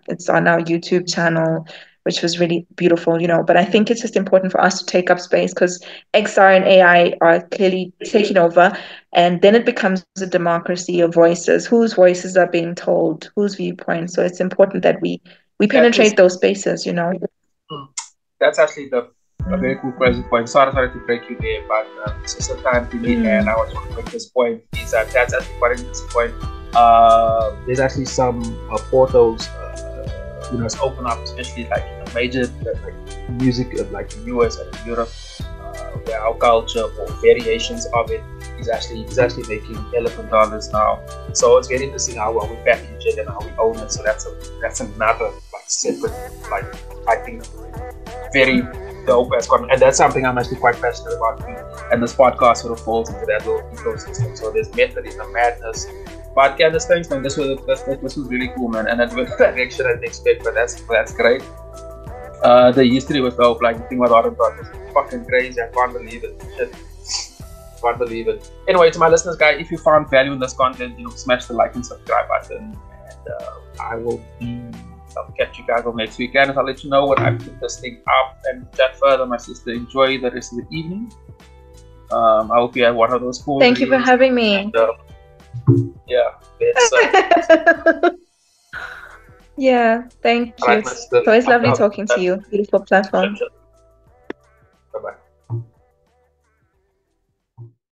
It's on our YouTube channel, which was really beautiful, you know. But I think it's just important for us to take up space because XR and AI are clearly taking over. And then it becomes a democracy of voices, whose voices are being told, whose viewpoints. So it's important that we That is penetrate those spaces, you know. hmm, that's actually the a very cool present point. Sorry to break you there, but this is the time to meet, and I Mm. want to make this point is that's actually quite an interesting point. There's actually some portals, it's open up, especially like major like music, like in US and in Europe, where our culture or variations of it is actually making elephant dollars now. So it's very interesting how we package it and how we own it. So that's another like separate, like I think very dope as content, and that's something I'm actually quite passionate about. And this podcast sort of falls into that little ecosystem. So there's method in the madness. But Candice, thanks, man. This was really cool, man. And it went the direction I didn't expect, but that's great. The history was dope. Like the thing about Autumn Thought was fucking crazy. I can't believe it. Shit. Can't believe it. Anyway, to my listeners, guys, if you found value in this content, smash the like and subscribe button. And I will be I'll catch you guys on next week, and I'll let you know when I put this thing up and chat further. My sister, enjoy the rest of the evening. I hope you have one of those cool Thank you for dreams. having me. And, Yeah, it's yeah, thank you. all right, It's always lovely talking to you. Beautiful platform. Sure.